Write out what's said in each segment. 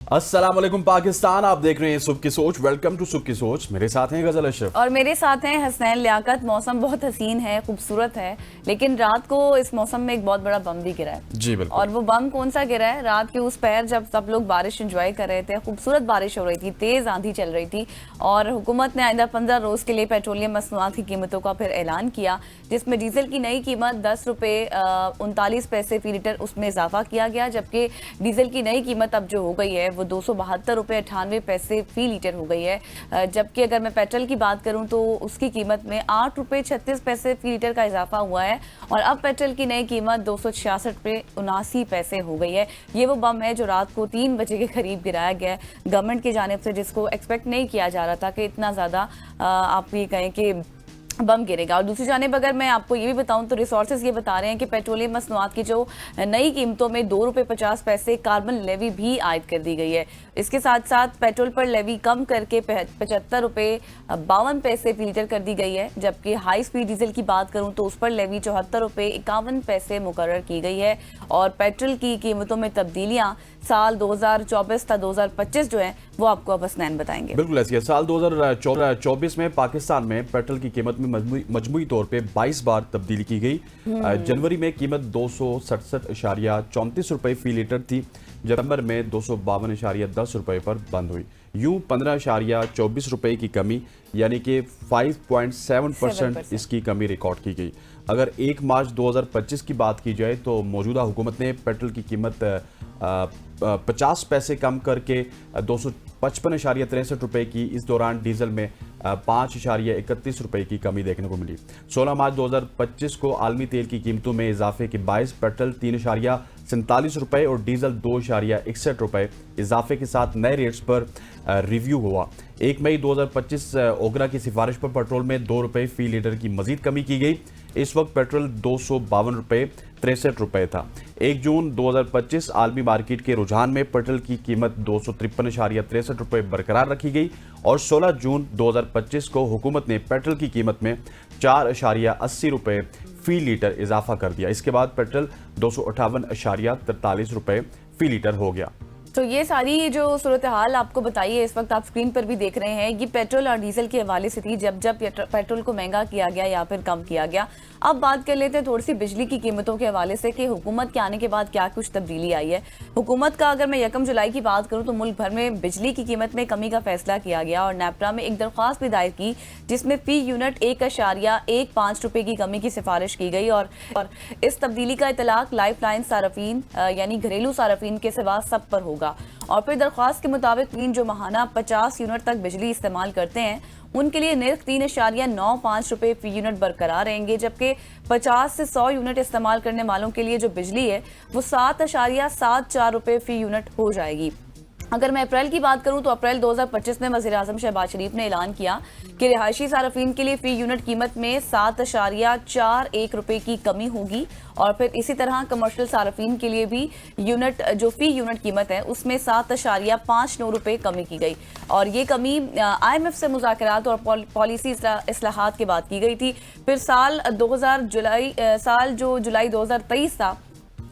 अस्सलाम वालेकुम पाकिस्तान, आप देख रहे हैं सुबह की सोच। वेलकम टू सुबह की सोच। मेरे साथ हैं गजल अशरफ और मेरे साथ हैं हसनैन लियाकत। मौसम बहुत हसीन है, खूबसूरत है, लेकिन रात को इस मौसम में एक बहुत बड़ा बम भी गिरा है। जी बिल्कुल। और वो बम कौन सा गिरा है? रात के उस पहर जब सब लोग बारिश एंजॉय कर रहे थे, खूबसूरत बारिश हो रही थी, तेज आंधी चल रही थी, और हुकूमत ने आइंदा 15 रोज के लिए पेट्रोलियम मसनूआत की कीमतों का फिर ऐलान किया, जिसमें डीजल की नई कीमत 10 रुपये 39 पैसे फी लीटर उसमें इजाफा किया गया, जबकि डीजल की नई कीमत अब जो हो गई है वो 272 रुपये 98 पैसे फी लीटर हो गई है। जबकि अगर मैं पेट्रोल की बात करूं तो उसकी कीमत में 8 रुपये 36 पैसे फी लीटर का इजाफा हुआ है, और अब पेट्रोल की नई कीमत 266 रुपये 79 पैसे हो गई है। ये वो बम है जो रात को 3 बजे के करीब गिराया गया है गवर्नमेंट की जानिब से, जिसको एक्सपेक्ट नहीं किया जा रहा था कि इतना ज़्यादा आप ये कहें कि बम गिरेगा। और दूसरी जानिब अगर मैं आपको ये भी बताऊं तो रिसोर्सेज ये बता रहे हैं कि पेट्रोलियम मसनूआत की जो नई कीमतों में 2 रुपये 50 पैसे कार्बन लेवी भी आयद कर दी गई है। इसके साथ साथ पेट्रोल पर लेवी कम करके 75 रुपये 52 पैसे फी लीटर कर दी गई है, जबकि हाई स्पीड डीजल की बात करूं तो उस पर लेवी 74 रुपये 51 पैसे मुकर्रर की गई है। और पेट्रोल की कीमतों में तब्दीलियां साल 2024 था 2025 जो है वो आपको अब हसनैन बताएंगे। बिल्कुल ऐसी है। साल 2024 में पाकिस्तान में पेट्रोल की कीमत में मजमूई तौर पे 22 बार तब्दीली की गई। जनवरी में कीमत 267.34 रुपये फी लीटर थी, दिसंबर में 252.10 रुपये पर बंद हुई। यूं 15.24 रुपये की कमी, यानी कि 5.7% इसकी कमी रिकॉर्ड की गई। अगर 1 मार्च 2025 की बात की जाए तो मौजूदा हुकूमत ने पेट्रोल की कीमत 50 पैसे कम करके 255.63 रुपये की। इस दौरान डीजल में 5.31 रुपये की कमी देखने को मिली। 16 मार्च 2025 को आलमी तेल की कीमतों में इजाफे के बायस पेट्रोल 3.47 रुपये और डीजल 2.61 रुपये इजाफे के साथ नए रेट्स पर रिव्यू हुआ। 1 मई 2025 ओगरा की सिफारिश पर पेट्रोल में 2 रुपये फी लीटर की मजीद कमी की गई। इस वक्त पेट्रोल 252 रुपये 63 रुपये था। 1 जून 2025 आलमी मार्केट के रुझान में पेट्रोल की कीमत 253.63 रुपये बरकरार रखी गई, और 16 जून 2025 को हुकूमत ने पेट्रोल की कीमत में 4.80 रुपये फी लीटर इजाफा कर दिया। इसके बाद पेट्रोल 258.43 रुपये फी लीटर हो गया। तो ये सारी जो सूरत हाल आपको बताइए इस वक्त आप स्क्रीन पर भी देख रहे हैं, ये पेट्रोल और डीजल के हवाले से थी, जब जब पेट्रोल को महंगा किया गया या फिर कम किया गया। अब बात कर लेते हैं थोड़ी सी बिजली की कीमतों के हवाले से कि हुकूमत के आने के बाद क्या कुछ तब्दीली आई है। हुकूमत का अगर मैं 1 जुलाई की बात करूं तो मुल्क भर में बिजली की कीमत में कमी का फैसला किया गया, और नेपरा में एक दरख्वास्त भी दायर की जिसमें फी यूनिट 1.15 रुपये की कमी की सिफारिश की गई। और इस तब्दीली का इतलाक लाइफ लाइन सारफीन यानी घरेलू सारफीन के सिवा सब पर होगा। और फिर दरख्वास्त के मुताबिक जो महाना 50 यूनिट तक बिजली इस्तेमाल करते हैं उनके लिए निर्ख 3.95 रुपये फी यूनिट बरकरार रहेंगे, जबकि 50 से 100 यूनिट इस्तेमाल करने वालों के लिए जो बिजली है वो 7.74 रुपये फी यूनिट हो जाएगी। अगर मैं अप्रैल की बात करूं तो अप्रैल 2025 में वज़ीर आज़म शहबाज शरीफ ने ऐलान किया कि रिहायशी सारफीन के लिए फ़ी यूनिट कीमत में 7.41 रुपये की कमी होगी, और फिर इसी तरह कमर्शियल सारफीन के लिए भी यूनिट जो फ़ी यूनिट कीमत है उसमें 7.59 रुपये कमी की गई। और ये कमी IMF से मुज़ाकरात और पॉलिसी इस्लाहात के बाद की गई थी। फिर साल जुलाई 2023 था,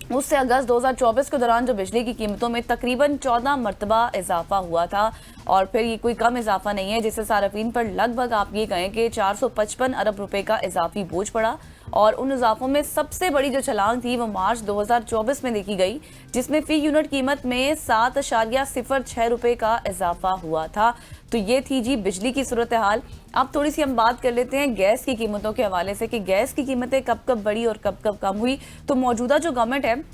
उससे अगस्त 2024 के दौरान जो बिजली की कीमतों में तकरीबन 14 मरतबा इजाफा हुआ था, और फिर ये कोई कम इजाफा नहीं है, जिससे सारफीन पर लगभग आप ये कहें कि 455 अरब रुपए का इजाफी बोझ पड़ा। और उन इजाफों में सबसे बड़ी जो छलांग थी वो मार्च 2024 में देखी गई, जिसमें फी यूनिट कीमत में 7.06 रुपये का इजाफा हुआ था। तो ये थी जी बिजली की सूरत हाल। अब थोड़ी सी हम बात कर लेते हैं गैस की कीमतों के हवाले से कि गैस की कीमतें कब कब बढ़ी और कब कब कम हुई। तो मौजूदा जो गवर्नमेंट है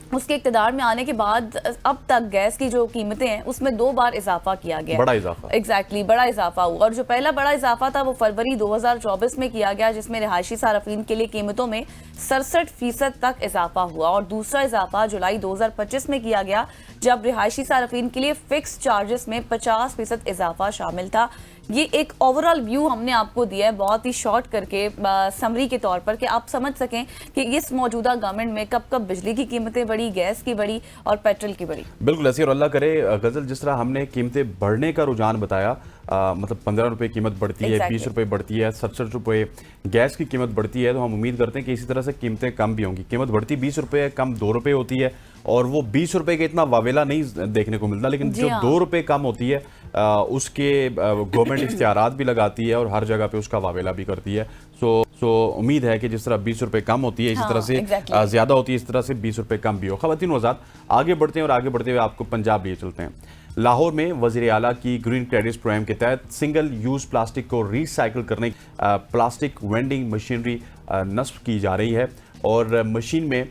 उसके इक़्तिदार में आने के बाद अब तक गैस की जो कीमतें हैं उसमें 2 बार इजाफा किया गया। बड़ा इजाफा। एग्जैक्टली बड़ा इजाफा हुआ, और जो पहला बड़ा इजाफा था वो फरवरी 2024 में किया गया, जिसमें रिहायशी सारफीन के लिए कीमतों में 67% तक इजाफा हुआ। और दूसरा इजाफा जुलाई 2025 में किया गया, जब रिहायशी सारफीन के लिए फिक्स चार्जेस में 50% इजाफा शामिल था। ये एक ओवरऑल व्यू हमने आपको दिया है बहुत ही शॉर्ट करके समरी के तौर पर, कि आप समझ सकें कि इस मौजूदा गवर्नमेंट में कब कब बिजली की कीमतें बढ़ी, गैस की बढ़ी और पेट्रोल की बढ़ी। बिल्कुल ऐसे, और अल्लाह करे गजल जिस तरह हमने कीमतें बढ़ने का रुझान बताया, मतलब 15 रुपए कीमत बढ़ती है, 20 रुपए बढ़ती है, 67 रुपए गैस की कीमत बढ़ती है, तो हम उम्मीद करते हैं कि इसी तरह से कीमतें कम भी होंगी। कीमत बढ़ती 20 रुपए, कम 2 रुपए होती है, और वो 20 रुपए का इतना वावेला नहीं देखने को मिलता, लेकिन जो 2 रुपए कम होती है उसके गवर्नमेंट इख्तियारात भी लगाती है और हर जगह पे उसका वावेला भी करती है। सो उम्मीद है कि जिस तरह 20 रुपए कम होती है, इसी तरह से ज्यादा होती है, इस तरह से 20 रुपए कम भी हो। खवातीन वज़ात, आगे बढ़ते हैं और आगे बढ़ते हुए आपको पंजाब लिए चलते हैं। लाहौर में वज़ीर आला की ग्रीन क्रेडिट्स प्रोग्राम के तहत सिंगल यूज प्लास्टिक को रिसाइकिल करने प्लास्टिक वेंडिंग मशीनरी नस्ब की जा रही है, और मशीन में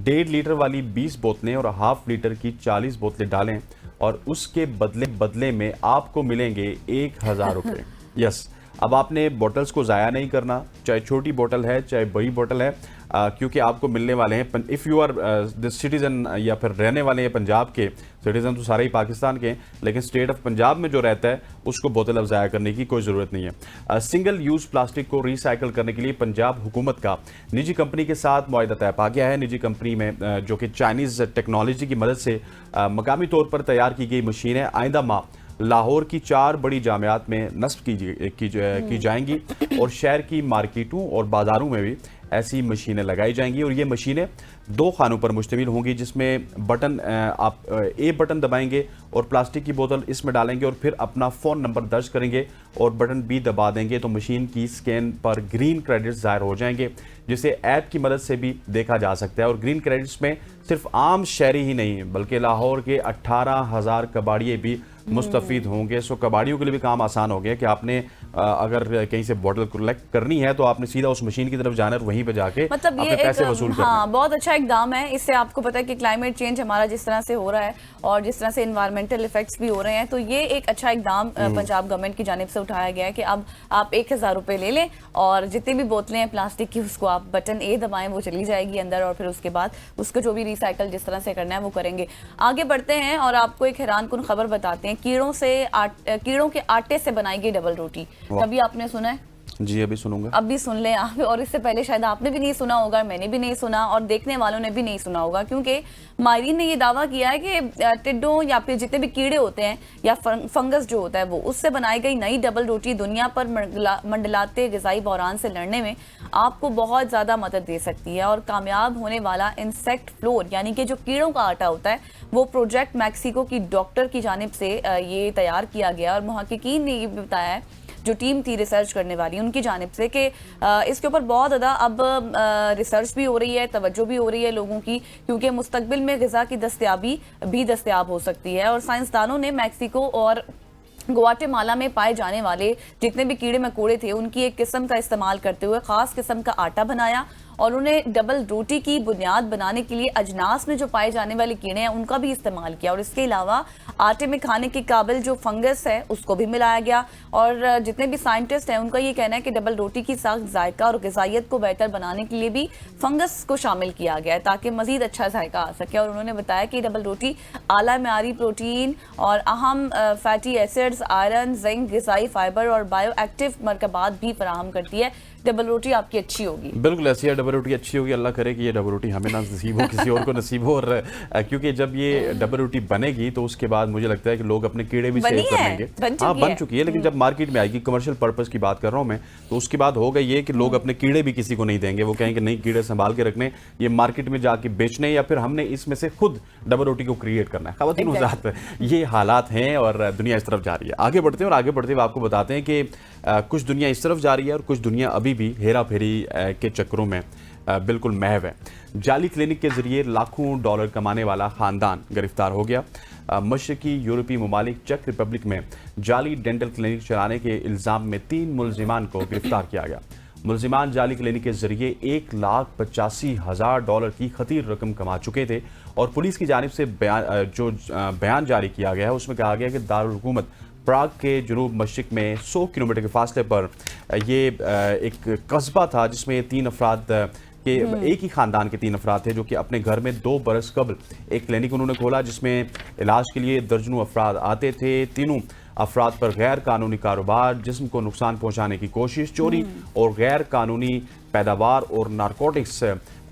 1.5 लीटर वाली 20 बोतलें और हाफ लीटर की 40 बोतलें डालें, और उसके बदले में आपको मिलेंगे 1000 रुपये। यस, अब आपने बोतल्स को ज़ाया नहीं करना, चाहे छोटी बोतल है चाहे बड़ी बोतल है, क्योंकि आपको मिलने वाले हैं, if you are the citizen या फिर रहने वाले हैं पंजाब के, सिटीज़न तो सारे ही पाकिस्तान के हैं, लेकिन स्टेट ऑफ पंजाब में जो रहता है उसको बोतल अब ज़ाया करने की कोई ज़रूरत नहीं है। सिंगल यूज़ प्लास्टिक को रिसाइकिल करने के लिए पंजाब हुकूमत का निजी कंपनी के साथ मुआहदा तय पा गया है। निजी कंपनी में जो कि चाइनीज़ टेक्नोलॉजी की मदद से मकामी तौर पर तैयार की गई मशीन है, आइंदा माह लाहौर की 4 बड़ी जामियात में नस्ब की जाएंगी, और शहर की मार्केटों और बाज़ारों में भी ऐसी मशीनें लगाई जाएंगी। और ये मशीनें 2 खानों पर मुश्तमिल होंगी, जिसमें बटन आप ए बटन दबाएंगे और प्लास्टिक की बोतल इसमें डालेंगे, और फिर अपना फ़ोन नंबर दर्ज करेंगे और बटन बी दबा देंगे, तो मशीन की स्कैन पर ग्रीन क्रेडिट्स ज़ाहिर हो जाएंगे, जिसे ऐप की मदद से भी देखा जा सकता है। और ग्रीन क्रेडिट्स में सिर्फ आम शहरी ही नहीं बल्कि लाहौर के 18,000 कबाड़िए भी मुस्तफ़ीद होंगे। सो कबाड़ियों के लिए भी काम आसान हो गया कि आपने अगर कहीं से बॉटल कलेक्ट करनी है तो आपने सीधा उस मशीन की तरफ जाना है और वहीं पे जाके मतलब अपने पैसे वसूल करने। हाँ, बहुत अच्छा इकदाम है। इससे आपको पता है कि क्लाइमेट चेंज हमारा जिस तरह से हो रहा है और जिस तरह से इन्वायरमेंटल इफेक्ट्स भी हो रहे हैं, तो ये एक अच्छा इकदाम पंजाब गवर्नमेंट की जानिब से उठाया गया है कि अब आप 1000 रुपये ले लें और जितनी भी बोतलें हैं प्लास्टिक की उसको आप बटन ए दबाएं, वो चली जाएगी अंदर, और फिर उसके बाद उसको जो भी रिसाइकल जिस तरह से करना है वो करेंगे। आगे बढ़ते हैं और आपको एक हैरानकुन खबर बताते हैं। कीड़ों के आटे से बनाई गई डबल रोटी, कभी आपने सुना है? जी, अभी सुनूंगा। अब भी सुन लें आप, और इससे पहले शायद आपने भी नहीं सुना होगा, मैंने भी नहीं सुना और देखने वालों ने भी नहीं सुना होगा, क्योंकि माहिरीन ने ये दावा किया है कि टिड्डों या फिर जितने भी कीड़े होते हैं या फंगस जो होता है वो, उससे बनाई गई नई डबल रोटी दुनिया पर मंडलाते ग़िज़ाई बहरान से लड़ने में आपको बहुत ज़्यादा मदद दे सकती है। और कामयाब होने वाला इंसेक्ट फ्लोर यानी कि जो कीड़ों का आटा होता है वो प्रोजेक्ट मैक्सिको की डॉक्टर की जानिब से ये तैयार किया गया, और मुहक्किकीन ने ये भी बताया है, जो टीम थी रिसर्च करने वाली उनकी जानिब से, कि इसके ऊपर बहुत ज़्यादा अब रिसर्च भी हो रही है, तवज्जो भी हो रही है लोगों की, क्योंकि मुस्तकबिल में ग़िज़ा की दस्तयाबी भी दस्तयाब हो सकती है। और साइंसदानों ने मैक्सिको और ग्वाटेमाला में पाए जाने वाले जितने भी कीड़े मकोड़े थे उनकी एक किस्म का इस्तेमाल करते हुए ख़ास किस्म का आटा बनाया, और उन्हें डबल रोटी की बुनियाद बनाने के लिए अजनास में जो पाए जाने वाले कीड़े हैं उनका भी इस्तेमाल किया, और इसके अलावा आटे में खाने के काबिल जो फंगस है उसको भी मिलाया गया। और जितने भी साइंटिस्ट हैं उनका ये कहना है कि डबल रोटी की साख्त, जायका और ग़िज़ाइयत को बेहतर बनाने के लिए भी फंगस को शामिल किया गया है ताकि मज़ीद अच्छा जायका आ सके। और उन्होंने बताया कि डबल रोटी आला मेयारी प्रोटीन और अहम फैटी एसिड्स, आयरन, जिंक, ग़िज़ाई फाइबर और बायो एक्टिव मरकबात भी फराहम करती है। डबल रोटी आपकी अच्छी होगी। बिल्कुल ऐसी है, डबल रोटी अच्छी होगी। अल्लाह करे कि ये डबल रोटी हमें ना नसीब हो, किसी और को नसीब हो। और क्योंकि जब ये डबल रोटी बनेगी तो उसके बाद मुझे लगता है कि लोग अपने कीड़े भी सेव कर लेंगे। हाँ, बन चुकी है, लेकिन जब मार्केट में आएगी, कमर्शियल पर्पस की बात कर रहा हूँ मैं, तो उसके बाद होगा ये कि लोग अपने कीड़े भी किसी को नहीं देंगे। वो कहेंगे नहीं, कीड़े संभाल के रखने, ये मार्केट में जाके बेचने, या फिर हमने इसमें से खुद डबल रोटी को क्रिएट करना है। ख़वातीन वज़ात, ये हालात हैं और दुनिया इस तरफ जा रही है। आगे बढ़ते हैं और आगे बढ़ते हुए आपको बताते हैं कि कुछ दुनिया इस तरफ जा रही है और कुछ दुनिया अभी भी हेरा फेरी के चक्करों में बिल्कुल महव है। जाली क्लिनिक के जरिए लाखों डॉलर कमाने वाला खानदान गिरफ्तार हो गया। मशरकी यूरोपीय ममालिक चेक रिपब्लिक में जाली डेंटल क्लिनिक चलाने के इल्ज़ाम में 3 मुलजिमान को गिरफ्तार किया गया। मुलजिमान जाली क्लिनिक के जरिए $1,85,000 की खतीर रकम कमा चुके थे, और पुलिस की जानिब से बयान जारी किया गया है उसमें कहा गया कि दारुल हुकूमत प्राग के जुनूब मशरिक में 100 किलोमीटर के फासले पर ये एक कस्बा था जिसमें 3 अफराद के एक ही ख़ानदान के 3 अफराद थे, जो कि अपने घर में 2 बरस कबल एक क्लिनिक उन्होंने खोला जिसमें इलाज के लिए दर्जनों अफराद आते थे। तीनों अफराद पर गैर कानूनी कारोबार, जिस्म को नुकसान पहुँचाने की कोशिश, चोरी और गैर कानूनी पैदावार और नारकोटिक्स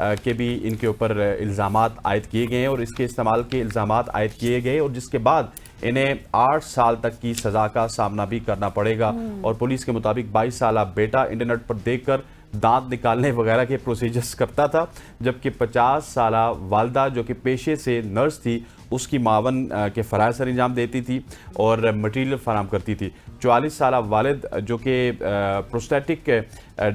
के भी इनके ऊपर इल्ज़ामात आयद किए गए हैं, और इसके इस्तेमाल के इल्ज़ामात आयद किए गए, और जिसके बाद انہیں 8 سال تک کی سزا کا سامنا بھی کرنا پڑے گا اور پولیس کے مطابق 22 سالہ بیٹا انٹرنیٹ پر دیکھ کر دانت نکالنے وغیرہ کے پروسیجرز کرتا تھا، جبکہ 50 سالہ والدہ جو کہ پیشے سے نرس تھی اس کی معاون کے فرائض سر انجام دیتی تھی اور مٹیریل فراہم کرتی تھی۔ 44 سالہ والد جو کہ پروسٹیٹک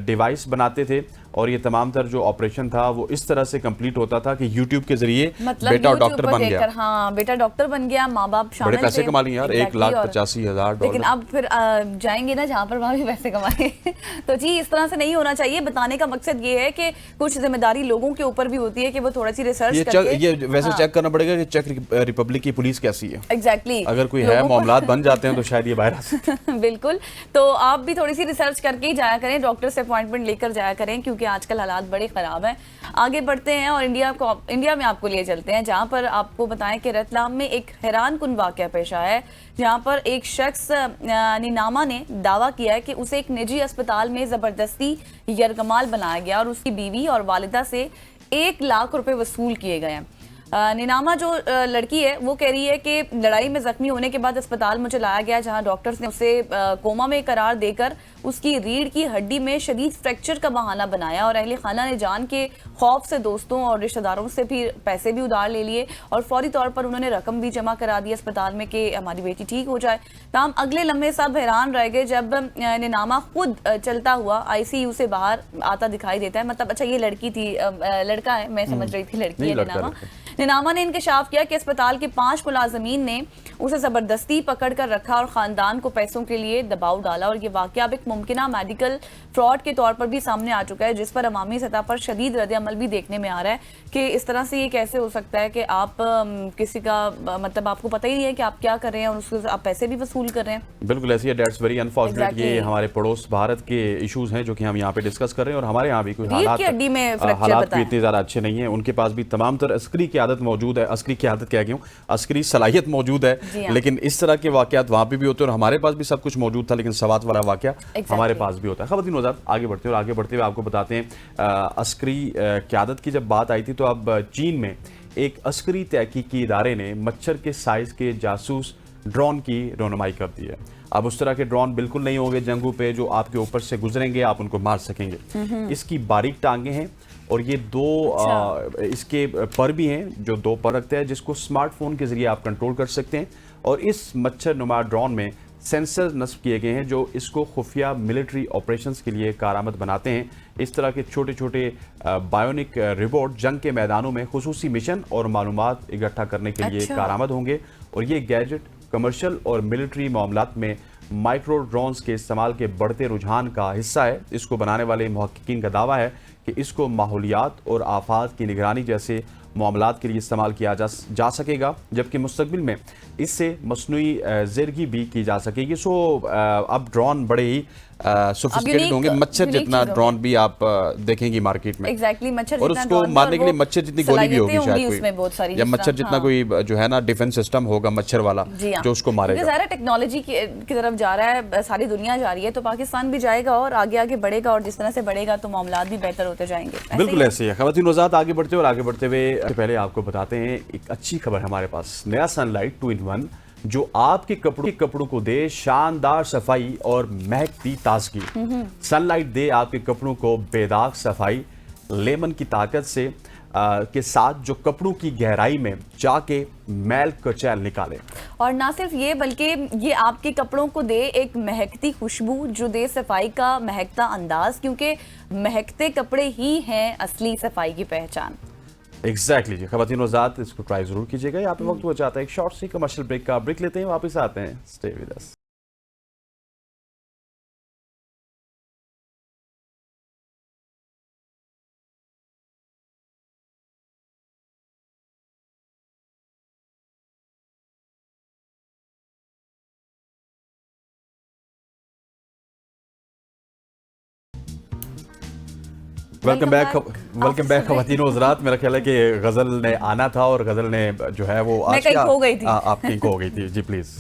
ڈیوائس بناتے تھے اور یہ تمام تر جو آپریشن تھا وہ اس طرح سے کمپلیٹ ہوتا تھا کہ یوٹیوب کے ذریعے بیٹا ڈاکٹر بن گیا۔ ہاں بیٹا ڈاکٹر بن گیا، ماں باپ شامل بڑے پیسے کما لیے یار، $1,85,000۔ لیکن اب پھر جائیں گے نا جہاں پر وہاں بھی پیسے کمائیں تو جی اس طرح سے نہیں ہونا چاہیے۔ بتانے کا مقصد یہ ہے کہ کچھ ذمہ داری لوگوں کے اوپر بھی ہوتی ہے کہ وہ تھوڑا سی ریسرچ کر کے یہ ویسے چیک کرنا پڑے گا کہ چیک ریپبلک کی پولیس کیسی ہے۔ ایگزیکٹلی، اگر کوئی ہے معاملات بن جاتے ہیں تو شاید یہ باہر آ سکتے ہیں۔ بالکل، تو آپ بھی تھوڑی سی ریسرچ کر کے ہی جایا کریں، ڈاکٹر سے اپوائنٹمنٹ لے کر جایا کریں کیونکہ آج کل حالات بڑے خراب ہیں۔ آگے بڑھتے ہیں اور انڈیا میں آپ کو لے چلتے ہیں جہاں پر آپ کو بتائیں کہ رتلام میں ایک حیران کن واقعہ پیش آیا ہے جہاں پر ایک شخص نیناما نے دعویٰ کیا ہے کہ اسے ایک نجی اسپتال میں زبردستی یرغمال بنایا گیا اور اس کی بیوی اور والدہ سے 1 لاکھ روپے وصول کیے گئے ہیں۔ نیناما جو لڑکی ہے وہ کہہ رہی ہے کہ لڑائی میں زخمی ہونے کے بعد اسپتال مجھے لایا گیا جہاں ڈاکٹرز نے اسے کوما میں قرار دے کر اس کی ریڑھ کی ہڈی میں شدید فریکچر کا بہانہ بنایا اور اہل خانہ نے جان کے خوف سے دوستوں اور رشتہ داروں سے بھی پیسے بھی ادھار لے لیے اور فوری طور پر انہوں نے رقم بھی جمع کرا دی اسپتال میں کہ ہماری بیٹی ٹھیک ہو جائے۔ تاہم اگلے لمحے سب حیران رہ گئے جب نیناما خود چلتا ہوا ICU سے باہر آتا دکھائی دیتا ہے۔ مطلب اچھا یہ لڑکی تھی، لڑکا ہے، میں سمجھ رہی تھی لڑکی ہے نیناما۔ نیناما نے انکشاف کیا کہ اسپتال کے 5 ملازمین نے اسے زبردستی پکڑ کر رکھا اور خاندان کو پیسوں کے لیے دباؤ ڈالا اور یہ واقعہ اب ایک ممکنہ میڈیکل فراڈ کے طور پر بھی سامنے آ چکا ہے جس پر عوامی سطح پر شدید رد عمل بھی دیکھنے میں آ رہا ہے کہ اس طرح سے یہ کیسے ہو سکتا ہے کہ آپ کسی کا مطلب آپ کو پتہ ہی نہیں ہے کہ آپ کیا کر رہے ہیں اور اس سے آپ پیسے بھی وصول کر رہے ہیں۔ بالکل ایسی ہے، دیٹس ویری انفارچونیٹ۔ یہ ہمارے پڑوس بھارت کے ایشوز ہیں جو کہ ہم یہاں پہ ڈسکس کر رہے ہیں اور ہمارے یہاں بھی کوئی حالات بھی اتنے زیادہ اچھے نہیں ہیں۔ ان کے پاس بھی تمام تر عسکری قیادت موجود ہے، عسکری قیادت کیا کہوں، عسکری صلاحیت موجود ہے، لیکن اس طرح کے واقعات وہاں پہ بھی ہوتے ہیں اور ہمارے پاس بھی سب کچھ موجود تھا لیکن سوات والا واقعہ ہمارے پاس بھی ہوتا ہے۔ خواتین وزارت آگے بڑھتے ہیں اور آگے بڑھتے ہوئے آپ کو بتاتے ہیں عسکری قیادت کی جب بات آئی تھی تو اب چین میں ایک عسکری تحقیقی ادارے نے مچھر کے سائز کے جاسوس ڈرون کی رونمائی کر دی ہے۔ اب اس طرح کے ڈرون بالکل نہیں ہوں گے جنگوں پہ جو آپ کے اوپر سے گزریں گے، آپ ان کو مار سکیں گے۔ اس کی باریک ٹانگیں ہیں اور یہ 2 اس کے پر بھی ہیں جو 2 پر رکھتے ہیں جس کو سمارٹ فون کے ذریعے آپ کنٹرول کر سکتے ہیں اور اس مچھر نما ڈرون میں سینسر نصب کیے گئے ہیں جو اس کو خفیہ ملٹری آپریشنز کے لیے کارآمد بناتے ہیں۔ اس طرح کے چھوٹے چھوٹے بائیونک روبوٹ جنگ کے میدانوں میں خصوصی مشن اور معلومات اکٹھا کرنے کے لیے کارآمد ہوں گے اور یہ گیجٹ کمرشل اور ملٹری معاملات میں مائکرو ڈرونز کے استعمال کے بڑھتے رجحان کا حصہ ہے۔ اس کو بنانے والے محققین کا دعویٰ ہے کہ اس کو ماحولیات اور آفات کی نگرانی جیسے معاملات کے لیے استعمال کیا جا سکے گا جبکہ مستقبل میں اس سے مصنوعی زرگی بھی کی جا سکے گی۔ اب ڈرون بڑے ہی سوفسٹیکیٹڈ ہوں گے، مچھر جتنا ڈرون بھی آپ دیکھیں گی مارکیٹ میں اور اس کو مارنے کے لیے مچھر جتنی گولی بھی ہوگی شاید یا مچھر جتنا کوئی جو ہے نا ڈیفنس سسٹم ہوگا مچھر والا جو اس کو مارے گا۔ ظاہر ٹیکنالوجی کی طرف جا رہا ہے، ساری دنیا جا رہی ہے تو پاکستان بھی جائے گا اور آگے آگے بڑھے گا اور جس طرح سے بڑھے گا تو معاملات بھی بہتر ہوتے جائیں گے۔ بالکل ایسے ہے۔ خواتین وزارت آگے بڑھتے اور آگے بڑھتے ہوئے پہلے آپ کو بتاتے ہیں ایک اچھی خبر ہمارے پاس، نیا سن لائٹ 2-in-1 جو آپ کے کپڑوں کو دے شاندار صفائی اور مہکتی تازگی۔ سن لائٹ دے آپ کے کپڑوں کو بے داغ صفائی لیمن کی طاقت سے کے ساتھ جو کپڑوں کی گہرائی میں جا کے میل کچیل نکالے اور نہ صرف یہ بلکہ یہ آپ کے کپڑوں کو دے ایک مہکتی خوشبو جو دے صفائی کا مہکتا انداز، کیونکہ مہکتے کپڑے ہی ہیں اصلی صفائی کی پہچان۔ ایگزیکٹلی جی خواتین وزارت اس کو ٹرائی ضرور کیجیے گا۔ یہاں پہ وقت ہو جاتا ہے ایک شارٹ سی کمرشل بریک کا، بریک لیتے ہیں واپس آتے ہیں، stay with us. Welcome back خواتین و حضرات۔ میرا خیال ہے کہ غزل نے آنا تھا اور غزل نے جو ہے وہ میں کہیں کھو گئی تھی، آپ کہیں کھو گئی تھی جی پلیز۔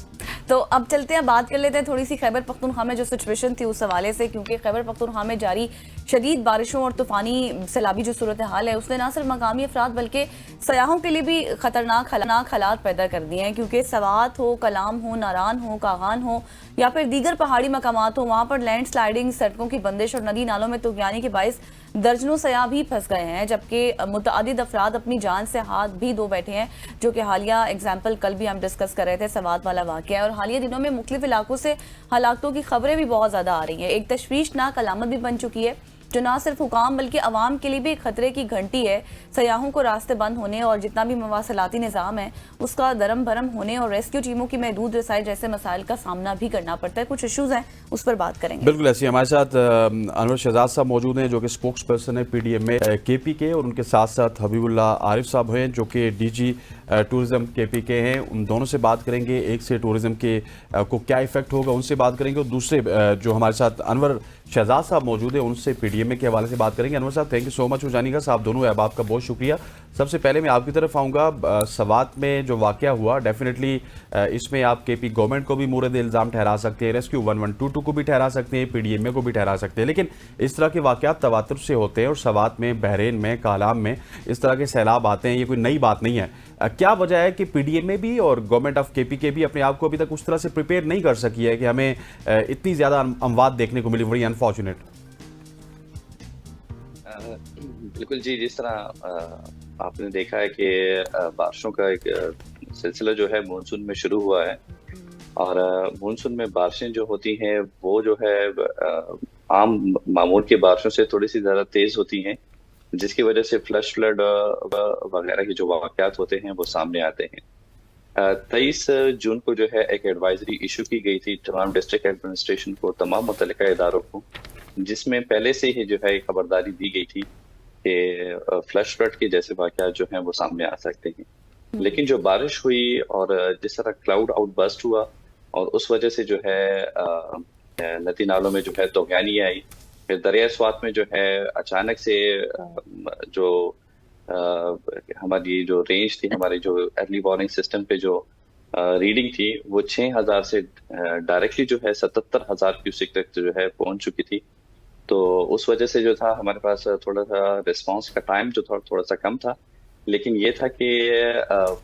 تو اب چلتے ہیں بات کر لیتے ہیں تھوڑی سی خیبر پختونخوا میں جو سچویشن تھی اس حوالے سے، کیونکہ خیبر پختونخوا میں جاری شدید بارشوں اور طوفانی سیلابی جو صورتحال ہے اس نے نہ صرف مقامی افراد بلکہ سیاحوں کے لیے بھی خطرناک حالات پیدا کر دیے ہیں، کیونکہ سوات ہو، کلام ہو، ناران ہو، کاغان ہو یا پھر دیگر پہاڑی مقامات ہو، وہاں پر لینڈ سلائیڈنگ، سڑکوں کی بندش اور ندی نالوں میں طغیانی کے باعث درجنوں سیاح بھی پھنس گئے ہیں، جبکہ متعدد افراد اپنی جان سے ہاتھ بھی دھو بیٹھے ہیں، جو کہ حالیہ ایگزامپل کل بھی ہم ڈسکس کر رہے تھے سوات والا واقعہ ہے، اور حالیہ دنوں میں مختلف علاقوں سے ہلاکتوں کی خبریں بھی بہت زیادہ آ رہی ہیں۔ ایک تشویشناک علامت بھی بن چکی ہے جو نہ صرف حکام بلکہ عوام کے لیے بھی ایک خطرے کی گھنٹی ہے۔ سیاحوں کو راستے بند ہونے اور جتنا بھی مواصلاتی نظام ہے اس کا درم بھرم ہونے اور ریسکیو ٹیموں کی محدود رسائی جیسے مسائل کا سامنا بھی کرنا پڑتا ہے۔ کچھ ایشوز ہیں اس پر بات کریں گے۔ بالکل ایسی ہمارے ساتھ انور شہزاد صاحب موجود ہیں جو کہ اسپوکس پرسن ہے پی ڈی ایم میں کے پی کے، اور ان کے ساتھ ساتھ حبیب اللہ عارف صاحب ہیں جو کہ ڈی جی ٹورزم کے پی کے ہیں۔ ان دونوں سے بات کریں گے، ایک سے ٹورزم کے کو کیا ایفیکٹ ہوگا ان سے بات کریں گے، اور دوسرے جو ہمارے ساتھ انور شہزاد صاحب موجود ہیں ان سے پی ڈی ایم کے حوالے سے بات کریں گے۔ انور صاحب تھینک یو سو مچ ہو جانی گا صاحب دونوں احباب کا بہت شکریہ۔ سب سے پہلے میں آپ کی طرف آؤں گا، سوات میں جو واقعہ ہوا ڈیفینیٹلی اس میں آپ کے پی گورنمنٹ کو بھی مورد الزام ٹھہرا سکتے ہیں، ریسکیو 1122 کو بھی ٹھہرا سکتے ہیں، پی ڈی ایم اے کو بھی ٹھہرا سکتے ہیں، لیکن اس طرح کے واقعات تواتر سے ہوتے ہیں اور سوات میں، بحرین میں، کالام میں اس طرح کے سیلاب آتے ہیں، یہ کوئی نئی بات نہیں ہے۔ کیا وجہ ہے کہ پی ڈی ایم اے بھی اور گورنمنٹ آف کے پی کے بھی اپنے آپ کو ابھی تک اس طرح سے پریپیئر نہیں کر سکی ہے کہ ہمیں اتنی زیادہ اموات دیکھنے کو ملی؟ بڑی انفارچونیٹ۔ بالکل جی، جس طرح آپ نے دیکھا ہے کہ بارشوں کا ایک سلسلہ جو ہے مونسون میں شروع ہوا ہے، اور مونسون میں بارشیں جو ہوتی ہیں وہ جو ہے عام معمول کی بارشوں سے تھوڑی سی زیادہ تیز ہوتی ہیں، جس کی وجہ سے فلش فلڈ وغیرہ کے جو واقعات ہوتے ہیں وہ سامنے آتے ہیں۔ 23 جون کو جو ہے ایک ایڈوائزری ایشو کی گئی تھی تمام ڈسٹرکٹ ایڈمنسٹریشن کو، تمام متعلقہ اداروں کو، جس میں پہلے سے ہی جو ہے خبرداری دی گئی تھی کہ فلش فلڈ کے جیسے واقعات جو ہیں وہ سامنے آ سکتے ہیں۔ لیکن جو بارش ہوئی اور جس طرح کلاؤڈ آؤٹ برسٹ ہوا اور اس وجہ سے جو ہے ندی نالوں میں جو ہے طغیانی آئی، پھر دریائے سوات میں جو ہے اچانک سے جو ہماری جو رینج تھی، ہماری جو ارلی وارننگ سسٹم پہ جو ریڈنگ تھی وہ 6000 سے ڈائریکٹلی جو ہے 77,000 کیوسک تک جو ہے پہنچ چکی تھی۔ تو اس وجہ سے جو تھا ہمارے پاس تھوڑا سا رسپانس کا ٹائم جو تھا تھوڑا سا کم تھا، لیکن یہ تھا کہ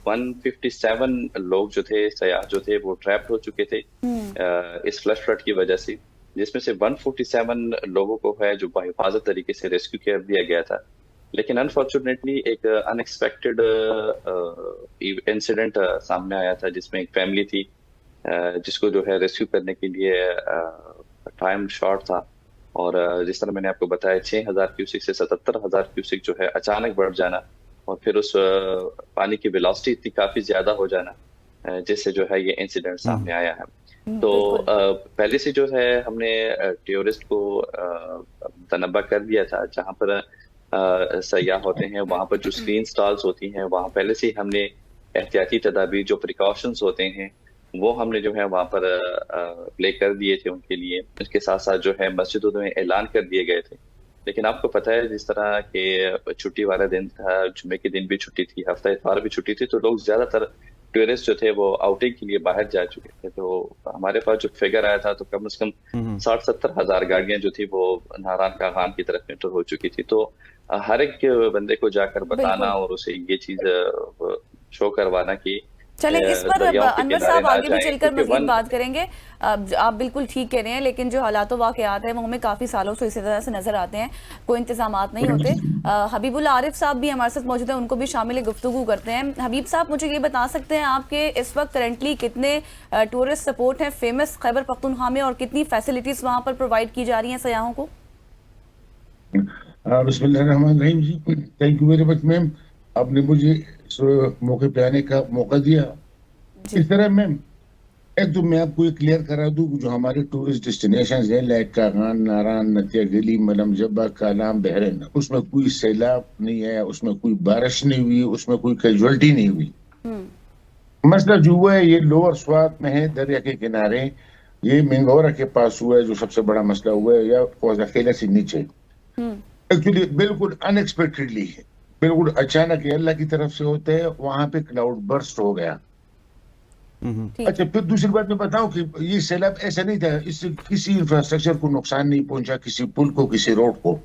157 لوگ جو تھے، سیاح جو تھے، وہ ٹریپڈ ہو چکے تھے اس فلش فلڈ کی وجہ سے، جس میں سے 147 لوگوں کو ہے جو بحفاظت طریقے سے ریسکیو کر دیا گیا تھا۔ لیکن انفارچونیٹلی ایک ان ایکسپیکٹڈ انسیڈنٹ سامنے آیا تھا، جس میں ایک فیملی تھی جس کو جو ہے ریسکیو کرنے کے لیے ٹائم شارٹ تھا، اور جس طرح میں نے آپ کو بتایا 6000 کیوسک سے 77,000 کیوسک جو ہے اچانک بڑھ جانا، اور پھر اس پانی کی ویلاسٹی اتنی کافی زیادہ ہو جانا جس سے جو ہے یہ انسیڈنٹ سامنے آیا ہے۔ تو پہلے سے جو ہے ہم نے ٹورسٹ کو تنبہ کر دیا تھا، جہاں پر سیاح ہوتے ہیں وہاں پر جو اسکرین سٹالز ہوتی ہیں وہاں پہلے سے ہم نے احتیاطی تدابیر جو پریکاشنز ہوتے ہیں وہ ہم نے جو ہے وہاں پر پلے کر دیے تھے ان کے لیے۔ اس کے ساتھ ساتھ جو ہے مسجدوں میں اعلان کر دیے گئے تھے، لیکن آپ کو پتہ ہے جس طرح کہ چھٹی والا دن تھا، جمعے کے دن بھی چھٹی تھی، ہفتہ اتوار بھی چھٹی تھی، تو لوگ زیادہ تر ٹورسٹ جو تھے وہ آؤٹنگ کے لیے باہر جا چکے تھے۔ تو ہمارے پاس جو فگر آیا تھا تو کم از کم 60-70 ہزار گاڑیاں جو تھی وہ ناران کاغان کی طرف انٹر ہو چکی تھی۔ تو ہر ایک بندے کو جا کر بتانا اور اسے یہ چیز شو کروانا کہ چلیں اس پر انور صاحب آگے بھی چل کر مزید بات کریں گے۔ آپ بالکل ٹھیک کہہ رہے ہیں، لیکن جو حالات و واقعات ہیں وہ ہمیں کافی سالوں سے اسی طرح سے نظر آتے ہیں، کوئی انتظامات نہیں ہوتے۔ حبیب اللہ عارف صاحب بھی ہمارے ساتھ موجود ہیں، ان کو بھی شامل گفتگو کرتے ہیں۔ حبیب صاحب مجھے یہ بتا سکتے ہیں آپ کے اس وقت کرنٹلی کتنے ٹورسٹ سپورٹ ہیں فیمس خیبر پختونخوا میں، اور کتنی فیسلٹیز وہاں پر پرووائڈ کی جا رہی ہیں سیاحوں کو؟ بسم اللہ الرحمن الرحیم جی، تھینک یو ویری مچ میم، آپ نے مجھے اس موقع پہ آنے کا موقع دیا۔ اس طرح میم ایک تو میں آپ کو یہ کلیئر کرا دوں جو ہمارے ٹورسٹ ڈیسٹینیشنز ہیں لائک کاغان، ناران، نتیا گلی، ملم جبہ، کالام، بحرین، اس میں کوئی سیلاب نہیں ہے، اس میں کوئی بارش نہیں ہوئی، اس میں کوئی کیجوالٹی نہیں ہوئی۔ مسئلہ جو ہوا ہے یہ لوور سوات میں ہے، دریا کے کنارے، یہ منگورا کے پاس ہوا ہے جو سب سے بڑا مسئلہ ہوا ہے، یا کوزاخیلا سے نیچے۔ ایکچولی بالکل ان ایکسپیکٹڈلی ہے، بالکل اچانک اللہ کی طرف سے ہوتے ہیں، وہاں پہ کلاؤڈ برسٹ ہو گیا۔ ठीक अच्छा, फिर दूसरी बात मैं बताऊं कि ये सैलाब ऐसा नहीं था, इससे किसी इंफ्रास्ट्रक्चर को नुकसान नहीं पहुंचा, किसी पुल को, किसी रोड को।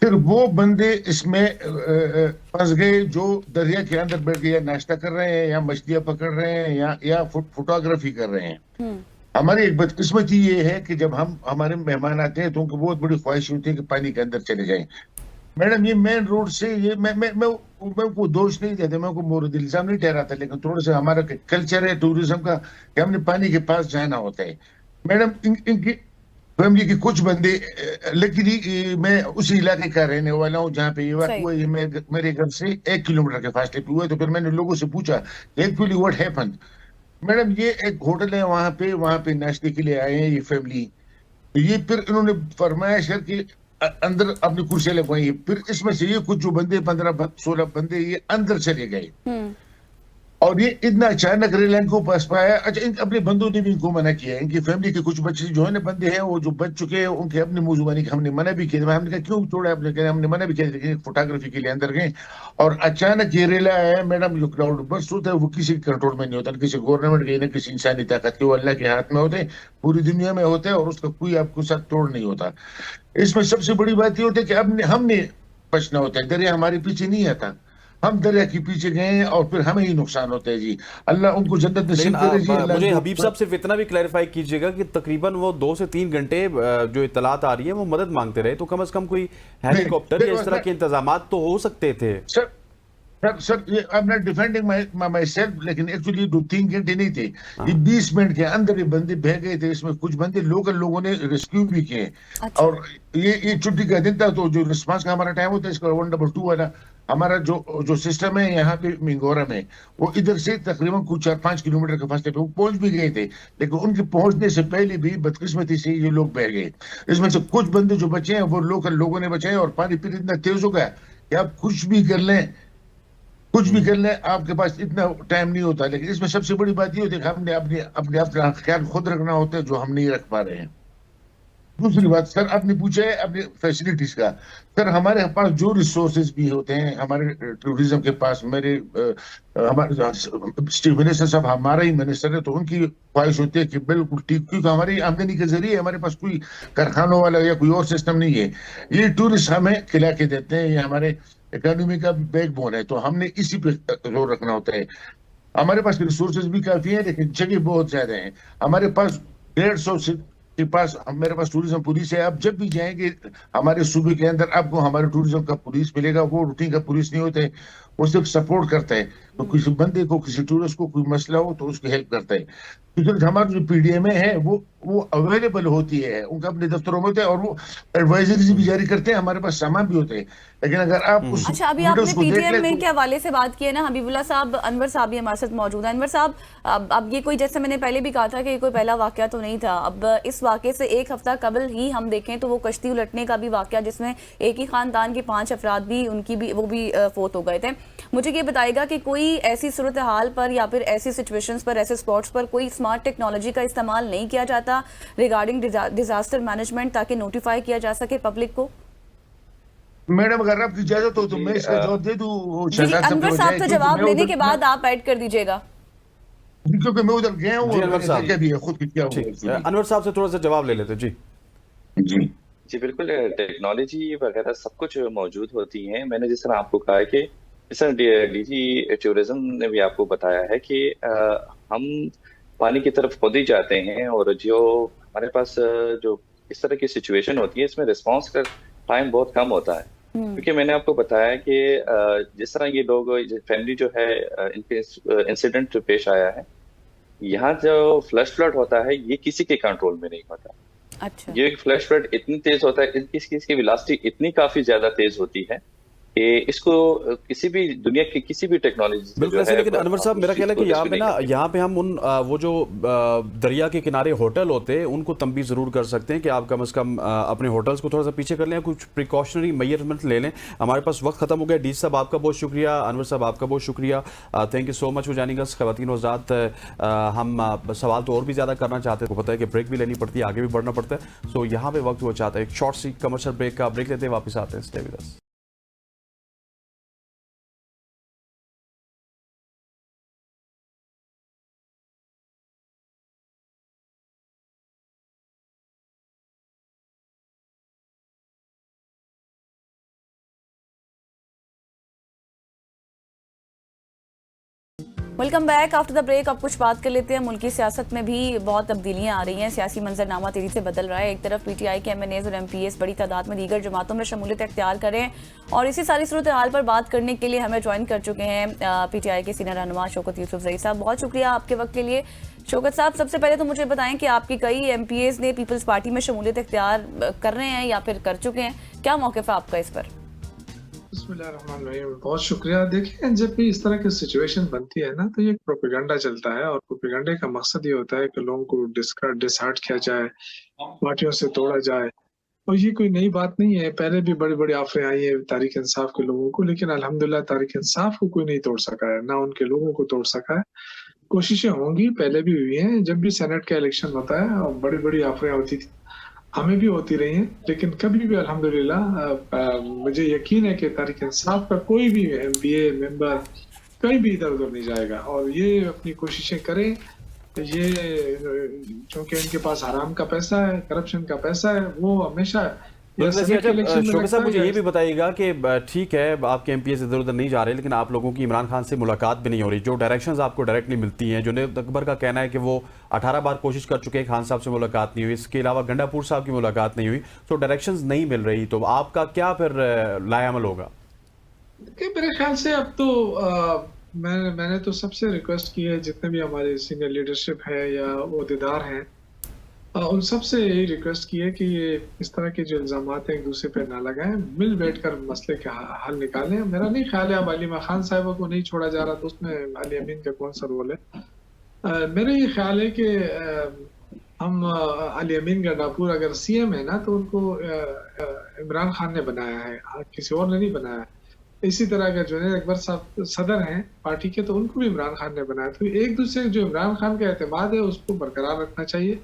फिर वो बंदे इसमें फंस गए जो दरिया के अंदर बैठ गए, या नाश्ता कर रहे हैं, या मछलियां पकड़ रहे हैं, या फोटोग्राफी कर रहे हैं। हमारी एक बदकिस्मती ये है कि जब हमारे मेहमान आते हैं तो उनको बहुत बड़ी ख्वाहिश होती है कि पानी के अंदर चले जाएं। मैडम, ये मेन रोड से, ये मैं को दोष नहीं देता, मैं को मोरद इल्जाम नहीं ठहराता, लेकिन थोड़ा सा हमारा कल्चर है टूरिज्म का कि हमने पानी के पास जाना होता है। मैडम, इनकी फैमिली के कुछ बंदे, लेकिन मैं उसी इलाके का रहने वाला हूँ जहाँ पे ये वाक़ सही। हुआ। ये मेरे घर से 1 किलोमीटर के फासले पे हुआ। तो फिर मैंने लोगों से पूछा एक्चुअली व्हाट हैपेंड। मैडम, ये एक होटल है, वहां पे नाश्ते के लिए आए हैं ये फैमिली। ये फिर इन्होंने फरमाया सर कि अंदर अपनी कुर्सियां लगवाई है। फिर इसमें से ये कुछ जो बंदे 15-16 बंदे ये अंदर चले गए, और ये इतना अचानक रेल लाइन को पास पाया। अच्छा, अपने बंदों ने भी इनको मना किया। इनकी फैमिली के कुछ बच्चे जो है ना, बंदे हैं वो जो बच चुके हैं, उनके अपने मुंह जुबानी हमने मना भी किया। हमने कहा क्यों छोड़ा आपने? कहा हमने मना भी किया, लेकिन फोटोग्राफी के लिए अंदर गए। और अचानक ये रेला आया मैडम, जो क्राउड बर्स्ट होता है वो किसी के कंट्रोल में नहीं होता, किसी गवर्नमेंट के, न किसी इंसानी ताकत के, वो अल्लाह के हाथ में होते हैं, पूरी दुनिया में होते हैं, और उसका कोई आपको साथ तोड़ नहीं होता। इसमें सबसे बड़ी बात ये होती है कि हमने बचना होता है। दरिया हमारे पीछे नहीं आता, हम दरिया के पीछे गए और फिर हमें ही नुकसान होता है जी। अल्लाह उनको जन्नत लेकिन नसीब करे जी। अल्लाह मुझे इनको- हबीब साहब सिर्फ इतना भी क्लैरिफाई कीजिएगा कि तकरीबन वो 2 से 3 घंटे जो इतलात आ रही है वो मदद मांगते रहे, तो कम से कम कोई हेलीकॉप्टर या इस तरह के इंतजामात तो हो सकते थे। सर सर, ये I am not defending my self, लेकिन एक्चुअली 2-3 घंटे नहीं थे, ये 20 मिनट के अंदर ये बंदे बह गए थे। इसमें कुछ बंदे लोकल लोगों ने रेस्क्यू भी किए। अच्छा। और ये छुट्टी का दिन था, तो जो रिस्पांस का हमारा टाइम होता है इसका 122 वाला, हमारा जो सिस्टम है यहाँ पे मिंगोरा में, वो इधर से तकरीबन कुछ 4-5 किलोमीटर के फासले पे वो पहुंच भी गए थे, लेकिन उनके पहुंचने से पहले भी बदकिस्मती से ये लोग बह गए। इसमें से कुछ बंदे जो बचे हैं वो लोकल लोगों ने बचाए, और पानी फिर इतना तेज हो गया कि आप कुछ भी कर लें, आपके पास इतना टाइम नहीं होता। लेकिन इसमें सबसे बड़ी बात ये होती है कि हमने अपना ख्याल खुद रखना होता है, जो हम नहीं रख पा रहे हैं। दूसरी बात सर, आपने पूछा है अपनी फैसिलिटीज का। सर, हमारे पास जो रिसोर्सेज भी होते हैं हमारे टूरिज्म के पास, हमारे स्टीव मिनिस्टर साहब हमारा ही मिनिस्टर है, तो उनकी ख्वाहिश होती है कि बिल्कुल ठीक, क्योंकि हमारी आमदनी के जरिए हमारे पास कोई कारखानों वाला या कोई और सिस्टम नहीं है। ये टूरिस्ट हमें खिला के देते हैं, ये हमारे इकोनॉमी का बैकबोन है, तो हमने इसी पे जोर रखना होता है। हमारे पास रिसोर्सेज भी काफी है, लेकिन जगह बहुत ज्यादा है। हमारे पास 150 से के पास मेरे पास टूरिज्म पुलिस है। आप जब भी जाएंगे हमारे सूबे के अंदर, आपको हमारे टूरिज्म का पुलिस मिलेगा। वो रूटीन का पुलिस नहीं होता है, वो सिर्फ सपोर्ट करता है। तो किसी बंदे को, किसी टूरिस्ट को कोई मसला हो तो उसकी हेल्प करता है। क्योंकि हमारे जो पीडीएमए है वो अवेलेबल होती है, उनका अपने दफ्तरों में होता है, और वो एडवाइजरीज भी जारी करते हैं। हमारे पास सामान भी होते हैं, लेकिन अगर आप उस अच्छा, अभी वीडियोस आपने को देख पीटीएम लें में तो के हवाले से बात की है ना, हबीबुल्लाह साहब, अनवर साहब भी हमारे साथ मौजूद हैं। अनवर साहब, अब ये कोई, जैसे मैंने पहले भी कहा था कि ये कोई पहला वाकया तो नहीं था। अब इस वाकये से 1 हफ्ता कबल ही हम देखें तो वो कश्ती उलटने का भी वाकया, जिसमें एक ही खानदान के 5 अफराद भी वो भी फोत हो गए थे। मुझे ये बताएगा कि कोई ऐसी सूरत हाल पर या फिर ऐसी सिचुएशंस पर, ऐसे स्पॉट्स पर कोई स्मार्ट टेक्नोलॉजी का इस्तेमाल नहीं किया जाता रिगार्डिंग डिजास्टर मैनेजमेंट, ताकि नोटिफाई किया जा सके पब्लिक को? मैडम, अगर आपकी इजाजत हो तो मैं इसका जवाब दे दूं। जी, अनवर साहब तो जवाब लेने के बाद आप ऐड कर दीजिएगा, क्योंकि मैं उधर गया हूँ जी, अनवर और साहब। क्या भी है खुद की क्या ठीक, हुआ। अनवर साहब से थोड़ा सा जवाब ले लेते जी। जी जी बिल्कुल, टेक्नोलॉजी वगैरह सब कुछ मौजूद होती है। मैंने जिस तरह आपको कहा है कि जिस तरह डीजी टूरिज्म ने भी आपको बताया है कि हम पानी की तरफ खुद ही जाते हैं, और जो हमारे पास जो इस तरह की सिचुएशन होती है इसमें रिस्पांस का टाइम बहुत कम होता है। क्योंकि मैंने आपको बताया कि जिस तरह ये लोग, फैमिली जो है, इनके इंसिडेंट पेश आया है, यहाँ जो फ्लश फ्लड होता है ये किसी के कंट्रोल में नहीं होता। अच्छा, ये फ्लैश फ्लड इतनी तेज होता है, इसकी वेलोसिटी इतनी काफी ज्यादा तेज होती है कि इसको किसी भी दुनिया की किसी भी टेक्नोलॉजी बिल्कुल ऐसे। लेकिन अनवर साहब, मेरा ख्याल है कि यहाँ पे हम उन वो जो दरिया के किनारे होटल होते हैं उनको तंबीह जरूर कर सकते हैं कि आप कम से कम अपने होटल्स को थोड़ा सा पीछे कर लें, कुछ प्रिकॉशनरी मेजरमेंट ले लें। हमारे पास वक्त खत्म हो गया। डी साहब आपका बहुत शुक्रिया, अनवर साहब आपका बहुत शुक्रिया, thank you so much for joining us. ख़वातीन हज़रात, हम सवाल तो और भी ज़्यादा करना चाहते हैं, पता है कि ब्रेक भी लेनी पड़ती है, आगे भी बढ़ना पड़ता है। सो यहाँ पे वक्त वो चाहता है एक शॉर्ट सी कमर्शियल ब्रेक का ब्रेक लेते हैं, वापस आते हैं। Stay with us. Welcome back after the break. अब कुछ बात कर लेते हैं, मुल्की सियासत में भी बहुत तब्दीलियां आ रही हैं, सियासी मंजरनामा तेजी से बदल रहा है। एक तरफ पीटीआई के एमएनएज और एमपीएस बड़ी तादाद में दीगर जमातों में शमूलियत इख्तियार करें और इसी सारी सूरत हाल पर बात करने के लिए हमें ज्वाइन कर चुके हैं पीटीआई के सीनियर रहनुमा शौकत यूसुफजई साहब। बहुत शुक्रिया आपके वक्त के लिए। शौकत साहब, सबसे पहले तो मुझे बताएं कि आपकी कई एमपीएस ने पीपल्स पार्टी में शमूलियत इख्तियार कर रहे हैं या फिर कर चुके हैं, क्या मौक़िफ़ है आपका इस पर? बिस्मिल्लाहिर्रहमानिर्रहीम, बहुत शुक्रिया। देखिए, जब भी इस तरह की सिचुएशन बनती है ना, तो ये प्रोपेगेंडा चलता है और प्रोपेगेंडा का मकसद ये होता है कि लोगों को डिसहार्ट किया जाए, पार्टियों से तोड़ा जाए। और ये कोई नई बात नहीं है, पहले भी बड़ी बड़ी आफरें आई हैं तारीख इंसाफ के लोगों को, लेकिन अल्हम्दुलिल्लाह तारीख इंसाफ को कोई नहीं तोड़ सका है, ना उनके लोगों को तोड़ सका है। कोशिशें होंगी, पहले भी हुई हैं, जब भी सेनेट का इलेक्शन होता है और बड़ी बड़ी आफरें होती थी, हमें भी होती रही हैं, लेकिन कभी भी अल्हम्दुलिल्लाह मुझे यकीन है कि तारीख इंसाफ का कोई भी एमपीए मेंबर कहीं भी इधर उधर नहीं जाएगा। और ये अपनी कोशिशें करें, ये क्योंकि इनके पास हराम का पैसा है, करप्शन का पैसा है, वो हमेशा शौकत साहब, मुझे ये भी बताइएगा कि ठीक है आपके एमपीएस इधर उधर नहीं जा रहे, लेकिन आप लोगों की इमरान खान से मुलाकात भी नहीं हो रही। जो डायरेक्शंस आपको डायरेक्टली मिलती हैं, जुनैद अकबर का कहना है कि वो 18 बार कोशिश कर चुके हैं, खान साहब से मुलाकात नहीं हुई, इसके अलावा गंडापुर साहब की मुलाकात नहीं हुई, तो डायरेक्शंस नहीं मिल रही, तो आपका क्या फिर लाएअमल होगा? मेरे ख्याल से अब तो मैंने तो सबसे रिक्वेस्ट की है, जितने भी हमारे सीनियर लीडरशिप है या ओहदेदार हैं, उन सबसे यही रिक्वेस्ट की है कि ये इस तरह के जो इल्जामात हैं एक दूसरे पे ना लगाएं, मिल बैठ कर मसले का हल निकालें। मेरा नहीं ख्याल है अब अलीमा खान साहिबा को नहीं छोड़ा जा रहा तो उसमें अली अमीन का कौन सा रोल है। मेरा ये ख्याल है कि हम अली अमीन गंडापुर अगर सीएम है ना, तो उनको इमरान खान ने बनाया है, किसी और ने नहीं बनाया है। इसी तरह अगर जुनैद अकबर साहब सदर हैं पार्टी के, तो उनको भी इमरान खान ने बनाया। तो एक दूसरे जो इमरान खान का एतमाद है उसको बरकरार रखना चाहिए,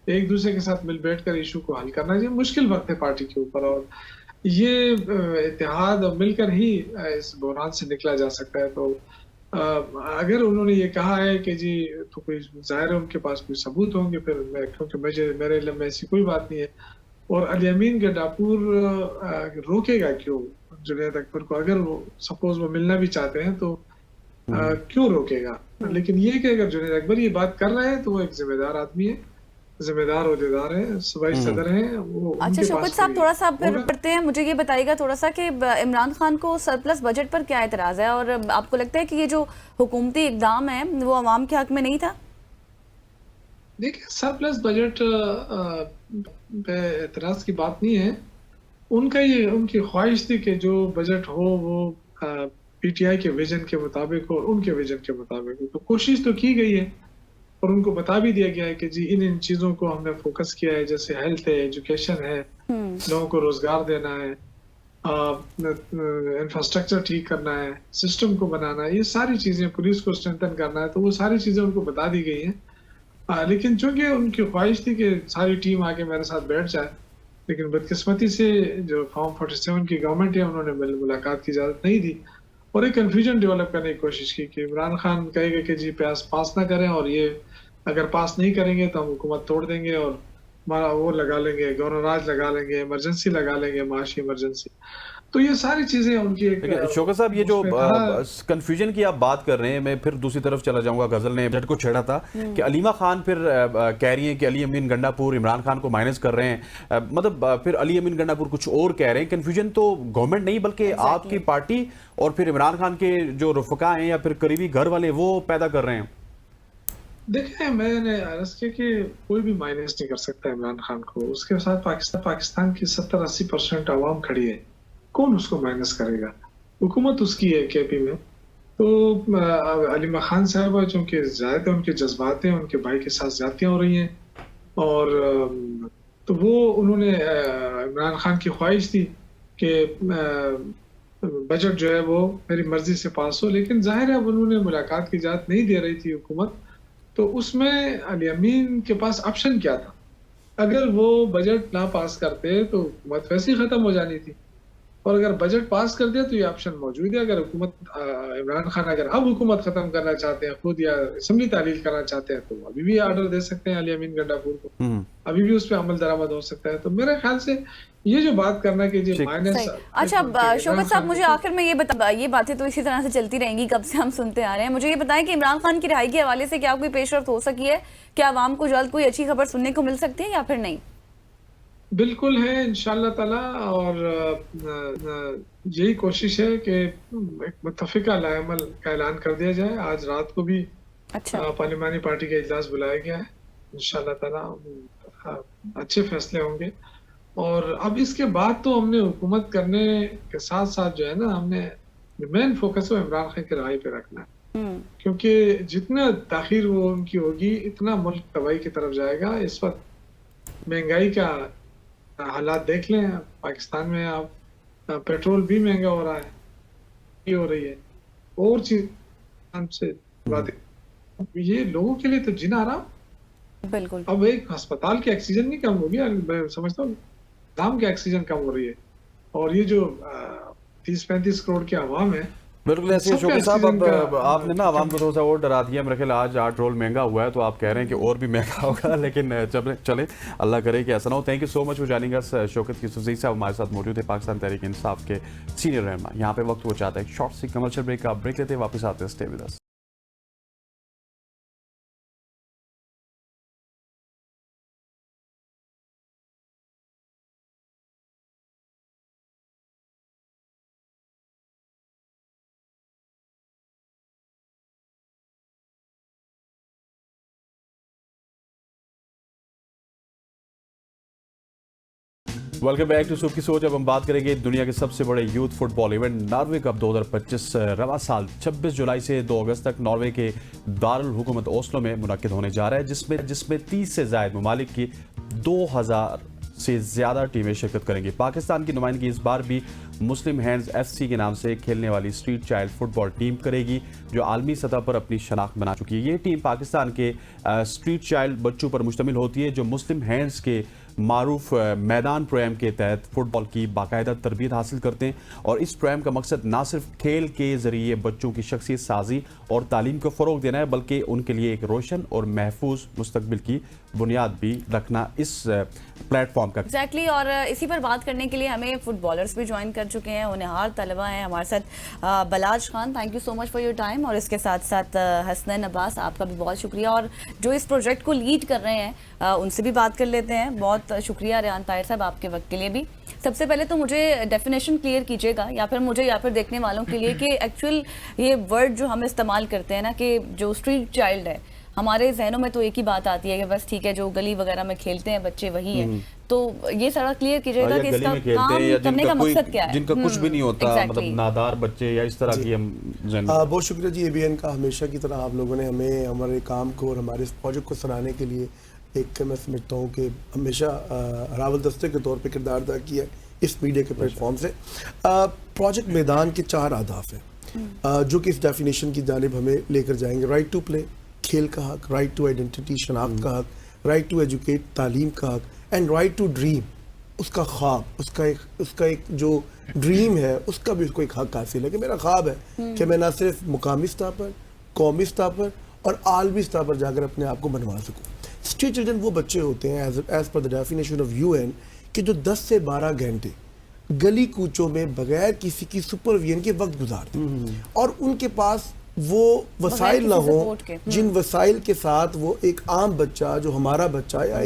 एक दूसरे के साथ मिल बैठ कर इशू को हल करना चाहिए। मुश्किल वक्त है पार्टी के ऊपर और ये इत्तेहाद मिलकर ही इस बहरान से निकला जा सकता है। तो अगर उन्होंने ये कहा है कि जी तो कोई जाहिर है उनके पास कोई सबूत होंगे, फिर क्योंकि मेरे इल्म में ऐसी कोई बात नहीं है। और अली अमीन गंडापुर रोकेगा क्यों जुनैद अकबर को? अगर वो सपोज वो मिलना भी चाहते हैं तो क्यों रोकेगा? लेकिन ये कि अगर जुनैद अकबर ये बात कर रहे हैं तो वो एक जिम्मेदार आदमी है, जिम्मेदार ओहदेदार है, सूबाई सदर हैं वो। अच्छा शौकत साहब, थोड़ा सा फिर पढ़ते हैं, मुझे ये बताइएगा थोड़ा सा कि इमरान खान को सरप्लस बजट पर क्या एतराज़ है और आपको लगता है कि ये जो हुकूमती इक़दाम है वो अवाम के हक में नहीं था? देखिए, सरप्लस बजट पे एतराज़ की बात नहीं है, उनका ये उनकी ख्वाहिश थी कि जो बजट हो वो पीटीआई के विजन के मुताबिक हो, उनके विजन के मुताबिक हो। तो कोशिश तो की गई है और उनको बता भी दिया गया है कि जी इन चीज़ों को हमने फोकस किया है, जैसे हेल्थ है, एजुकेशन है, लोगों को रोजगार देना है, इंफ्रास्ट्रक्चर ठीक करना है, सिस्टम को बनाना है, ये सारी चीज़ें, पुलिस को स्ट्रेंथन करना है, तो वो सारी चीज़ें उनको बता दी गई हैं। लेकिन चूंकि उनकी ख्वाहिश थी कि सारी टीम आके मेरे साथ बैठ जाए, लेकिन बदकिस्मती से जो फॉर्म 47 की गवर्नमेंट है उन्होंने मुलाकात की इजाज़त नहीं दी और एक कन्फ्यूजन डेवलप करने की कोशिश की कि इमरान खान कहेगा कि जी पास ना करें और ये अगर पास नहीं करेंगे तो हम हुकूमत तोड़ देंगे और हमारा वो लगा लेंगे, गवर्नर राज लगा लेंगे, इमरजेंसी लगा लेंगे, माशी इमरजेंसी। तो ये सारी चीजें उनकी एक शौकत साहब, ये जो कंफ्यूजन की आप बात कर रहे हैं, मैं फिर दूसरी तरफ चला जाऊंगा। गजल ने बजट को छेड़ा था कि अलीमा खान फिर कह रही हैं कि अली अमीन गंडापुर इमरान खान को माइनस कर रहे हैं, मतलब फिर अली अमीन गंडापुर कुछ और कह रहे हैं। कंफ्यूजन तो गवर्नमेंट नहीं बल्कि आपकी पार्टी और फिर इमरान खान के जो रफका हैं या फिर करीबी घर वाले वो पैदा कर रहे हैं। देखिए, मैंने अर्ज किया कि कोई भी माइनस नहीं कर सकता इमरान खान को, उसके साथ पाकिस्तान की 70-80% आवाम खड़ी है, कौन उसको माइनस करेगा? हुकूमत उसकी है केपी में। तो अलीमा खान साहब चूँकि ज़्यादा उनके जज्बात हैं, उनके भाई के साथ ज्यादतियाँ हो रही हैं और तो वो उन्होंने इमरान खान की ख्वाहिश थी कि बजट जो है वो मेरी मर्जी से पास हो, लेकिन जाहिर है अब उन्होंने मुलाकात की इजाज़त नहीं दे रही थी हुकूमत, तो उसमें अली अमीन के पास ऑप्शन क्या था? अगर वो बजट ना पास करते तो हुकूमत वैसे ही ख़त्म हो जानी थी, और अगर बजट पास कर दिया तो ये ऑप्शन मौजूद है। अगर हुकूमत इमरान खान अगर अब हुकूमत ख़त्म करना चाहते हैं खुद या असम्बली तालील करना चाहते हैं तो अभी भी आर्डर दे सकते हैं अली अमीन गंडापुर को, अभी भी उस पर अमल दरामद हो सकता है। तो मेरे ख्याल से ये जो बात करना कि जो ठीक। माइनस सही। अच्छा शौकत साहब, मुझे आखिर में ये बता, ये बातें तो इसी तरह से चलती रहेंगी, कब से हम सुनते आ रहे हैं। मुझे ये बताएं कि इमरान खान की रिहाई के हवाले से क्या कोई पेशरफ्त हो सकी है? क्या आवाम को जल्द कोई अच्छी खबर सुनने को मिल सकती है या फिर नहीं? बिल्कुल है इंशाल्लाह ताला, और यही कोशिश है कि एक मुत्तफिका लाएमल का ऐलान कर दिया जाए। आज रात को भी अच्छा, पार्लिमानी पार्टी का इजलास बुलाया गया है। इंशाल्लाह ताला अच्छे फैसले होंगे। और अब इसके बाद तो हमने हुकूमत करने के साथ साथ जो है ना, हमने मेन फोकस वो इमरान खान की रिहाई पे रखना है, क्योंकि जितना ताखीर वो उनकी होगी इतना मुल्क तबाही की तरफ जाएगा। इस वक्त महंगाई का हालात देख लें, पाकिस्तान में आप पेट्रोल भी महंगा हो रहा है, ये हो रही है, और चीज हमसे बातें, ये लोगों के लिए तो जीना आराम। बिल्कुल। अब एक अस्पताल की ऑक्सीजन नहीं कम होगी, मैं समझता हूँ दाम की ऑक्सीजन कम हो रही है, और ये जो 30-35 करोड़ की आवाम है, बिल्कुल ऐसे सबका शौकत साहब, अब ऑक्सीजन का आपने ना आवाम को थोड़ा सा और डरा दिया। मेरे ख्याल आज 8 रोल महंगा हुआ है, तो आप कह रहे हैं कि और भी महंगा होगा, लेकिन चले अल्लाह करे कि ऐसा ना हो। Thank you so much for joining us. Shaukat Yousafzai साहब हमारे साथ मौजूद है, पाकिस्तान तहरीक इंसाफ के सीनियर रहनुमा। यहाँ पे वक्त हो जाता है एक शॉर्ट सी कमर्शियल ब्रेक का। ब्रेक लेते हैं, वापस आते हैं, stay with us. Welcome back to सूफ की सोच। अब हम बात करेंगे दुनिया के सबसे बड़े youth football event Norway cup 2025 रवा साल 26 जुलाई से 2 अगस्त तक नॉर्वे के दारुल हुकूमत ओस्लो में मुनक्किद होने जा रहा है, जिसमें 30 से ज़ायद ममालिक की 2000 से ज़्यादा टीमें शिरकत करेंगी। पाकिस्तान की नुमाइंदगी इस बार भी मुस्लिम हैंड्स FC के नाम से खेलने वाली स्ट्रीट चाइल्ड फुटबॉल टीम करेगी, जो आलमी सतह पर अपनी शनाख्त बना चुकी है। ये टीम पाकिस्तान के स्ट्रीट चाइल्ड बच्चों पर मुश्तमिल होती है, जो मुस्लिम हैंड्स के मारूफ मैदान प्रोग्राम के तहत फुटबॉल की बाकायदा तरबियत हासिल करते हैं। और इस प्रोग्राम का मकसद ना सिर्फ खेल के ज़रिए बच्चों की शख्सियत साजी और तालीम को फ़रोग देना है, बल्कि उनके लिए एक रोशन और महफूज मुस्तकबिल की बुनियाद भी रखना इस प्लेटफॉर्म का। एग्जैक्टली। और इसी पर बात करने के लिए हमें फुटबॉलर्स भी ज्वाइन कर चुके हैं, होनहार तलबा हैं हमारे साथ। Balaj Khan, thank you so much for your time, और इसके साथ साथ हसनैन अब्बास, आपका भी बहुत शुक्रिया। और जो इस प्रोजेक्ट को लीड कर रहे हैं उनसे भी बात कर लेते हैं। बहुत शुक्रिया रेहान ताहिर साहब आपके वक्त के लिए भी। सबसे पहले तो मुझे डेफिनेशन क्लियर कीजिएगा, या फिर मुझे या फिर देखने वालों के लिए, कि एक्चुअल ये वर्ड जो हम इस्तेमाल करते हैं ना, कि जो स्ट्रीट चाइल्ड है, हमारे जहनों में तो एक ही बात आती है कि बस ठीक है, जो गली वगैरह में खेलते हैं बच्चे वही है। तो ये सारा क्लियर कीजिएगा कि इसका काम करने का मकसद क्या है। जिनका कुछ भी नहीं होता, मतलब नादार बच्चे या इस तरह की हम बहुत शुक्रिया जी ABN का। हमेशा की तरह आप लोगों ने हमें हमारे काम को और हमारे इस प्रोजेक्ट को सराहने के लिए एक, मैं समझता हूँ कि हमेशा रावल दस्ते के तौर पे किरदार अदा किया इस मीडिया के प्लेटफॉर्म से। प्रोजेक्ट मैदान के 4 अहदाफ हैं जो कि इस डेफिनेशन की जानिब हमें लेकर जाएंगे। राइट टू प्ले, खेल का हक, राइट टू आइडेंटिटी, शनाख्त का हक, राइट टू एजुकेट, तालीम का हक, एंड राइट टू ड्रीम, उसका ख्वाब, उसका एक जो ड्रीम है उसका भी उसको एक हक हासिल है कि मेरा ख्वाब है कि मैं ना सिर्फ मुकामी सतह पर, कौमी सतह पर और आलमी सतह पर जाकर अपने आप को बनवा सकूँ। स्ट्रीट चिल्ड्रन वो बच्चे होते हैं as per the definition of UN कि जो 10 से 12 घंटे गली कूचों में बगैर किसी की सुपरविजन के वक्त गुजारते हैं, और उनके पास वो वसाइल ना हो जिन वसाइल के साथ वो एक आम बच्चा, जो हमारा बच्चा, या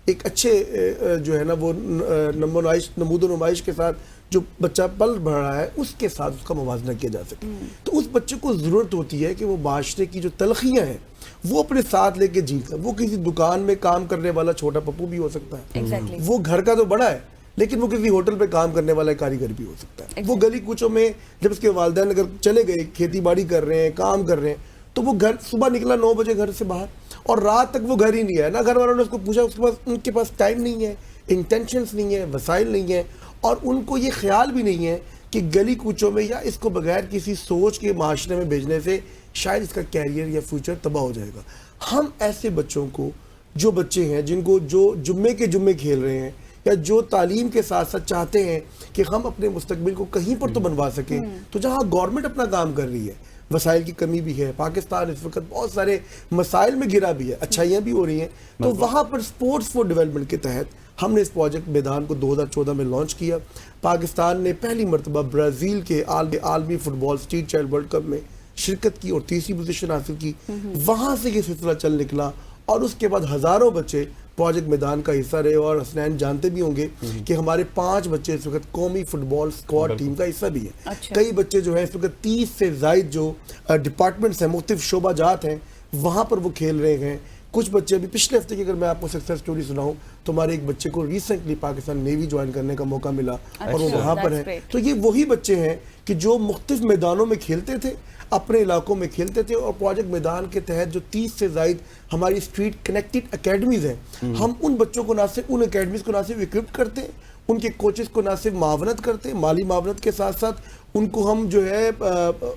एक अच्छे जो है ना वो नमूद नुमाइश के साथ जो बच्चा पल बढ़ रहा है उसके साथ उसका मुवाजना किया जा सके। तो उस बच्चे को ज़रूरत होती है कि वो माशरे की जो तलखियाँ हैं वो अपने साथ लेके जीता। वो किसी दुकान में काम करने वाला छोटा पप्पू भी हो सकता है, वो घर का तो बड़ा है लेकिन वो किसी होटल पे काम करने वाला कारीगर भी हो सकता है। वो गली कूचों में जब उसके वालिदैन अगर चले गए, खेती बाड़ी कर रहे हैं, काम कर रहे हैं, तो वो घर सुबह निकला 9 बजे घर से बाहर और रात तक वो घर ही नहीं है ना। घर वालों ने उसको पूछा, उनके पास टाइम नहीं है, इंटेंशंस नहीं है, वसाइल नहीं है, और उनको ये ख्याल भी नहीं है कि गली कूचों में या इसको बगैर किसी सोच के माशरे में भेजने से शायद इसका कैरियर या फ्यूचर तबाह हो जाएगा। हम ऐसे बच्चों को, जो बच्चे हैं जिनको जो जुम्मे के जुम्मे खेल रहे हैं, या जो तालीम के साथ साथ चाहते हैं कि हम अपने मुस्तकबिल को कहीं पर तो बनवा सकें, तो जहाँ गवर्नमेंट अपना काम कर रही है وسائل کی کمی بھی ہے، پاکستان اس وقت بہت سارے مسائل میں گرا بھی ہے، اچھائیاں بھی ہو رہی ہیں، تو وہاں پر سپورٹس فور ڈیولپمنٹ کے تحت ہم نے اس پروجیکٹ میدان کو 2014 میں لانچ کیا. پاکستان نے پہلی مرتبہ برازیل کے عالمی فٹ بال اسٹریٹ چائلڈ ورلڈ کپ میں شرکت کی اور تیسری پوزیشن حاصل کی. وہاں سے یہ سلسلہ چل نکلا اور اس کے بعد ہزاروں بچے پروجیکٹ میدان کا حصہ رہے. اور حسنین جانتے بھی ہوں گے کہ ہمارے 5 بچے اس وقت قومی فٹ بال اسکواڈ ٹیم کا حصہ بھی ہیں. کئی بچے جو ہیں اس وقت 30 سے زائد جو ڈپارٹمنٹس ہیں، مختلف شعبہ جات ہیں، وہاں پر وہ کھیل رہے ہیں. کچھ بچے ابھی پچھلے ہفتے کی اگر میں آپ کو سکسیس سٹوری سناؤں تو ہمارے ایک بچے کو ریسنٹلی پاکستان نیوی جوائن کرنے کا موقع ملا اور وہ وہاں پر ہیں. تو یہ وہی بچے ہیں کہ جو مختلف میدانوں میں کھیلتے تھے، اپنے علاقوں میں کھیلتے تھے، اور پروجیکٹ میدان کے تحت جو 30 سے زائد ہماری اسٹریٹ کنیکٹڈ اکیڈمیز ہیں، ہم ان بچوں کو نہ صرف ان اکیڈمیز کو نہ صرف اکوپ کرتے ہیں، ان کے کوچز کو نہ صرف معاونت کرتے ہیں، مالی معاونت کے ساتھ ساتھ ان کو ہم جو ہے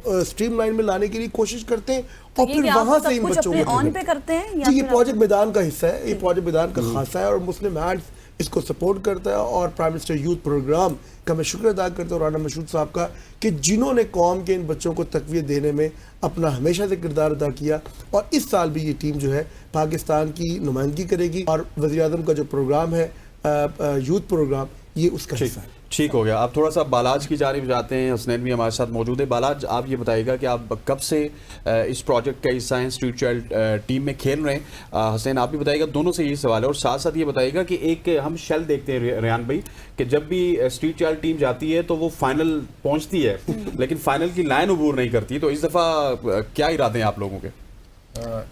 اسٹریم لائن میں لانے کے لیے کوشش کرتے ہیں اور پھر وہاں سے ان بچوں کو آن پہ کرتے ہیں. جی، یہ پروجیکٹ میدان کا حصہ ہے، یہ پروجیکٹ میدان کا خاصہ ہے اور مسلم ہینڈز اس کو سپورٹ کرتا ہے. اور پرائم منسٹر یوتھ پروگرام کا میں شکر ادا کرتا ہوں رانا مشہود صاحب کا کہ جنہوں نے قوم کے ان بچوں کو تقویت دینے میں اپنا ہمیشہ سے کردار ادا کیا. اور اس سال بھی یہ ٹیم جو ہے پاکستان کی نمائندگی کرے گی اور وزیر اعظم کا جو پروگرام ہے یوتھ پروگرام، یہ اس کا حصہ ہے. ٹھیک ہو گیا. اب تھوڑا سا بالاج کی جانب جاتے ہیں. حسنین بھی ہمارے ساتھ موجود ہے. بالاج، آپ یہ بتائیے گا کہ آپ کب سے اس پروجیکٹ کا حصہ ہیں، اسٹریٹ چائلڈ ٹیم میں کھیل رہے ہیں؟ حسین آپ بھی بتائیے گا. دونوں سے یہی سوال ہے. اور ساتھ ساتھ یہ بتائیے گا کہ ایک ہم شیل دیکھتے ہیں ریان بھائی کہ جب بھی اسٹریٹ چائلڈ ٹیم جاتی ہے تو وہ فائنل پہنچتی ہے لیکن فائنل کی لائن عبور نہیں کرتی. تو اس دفعہ کیا ارادے ہیں آپ لوگوں کے؟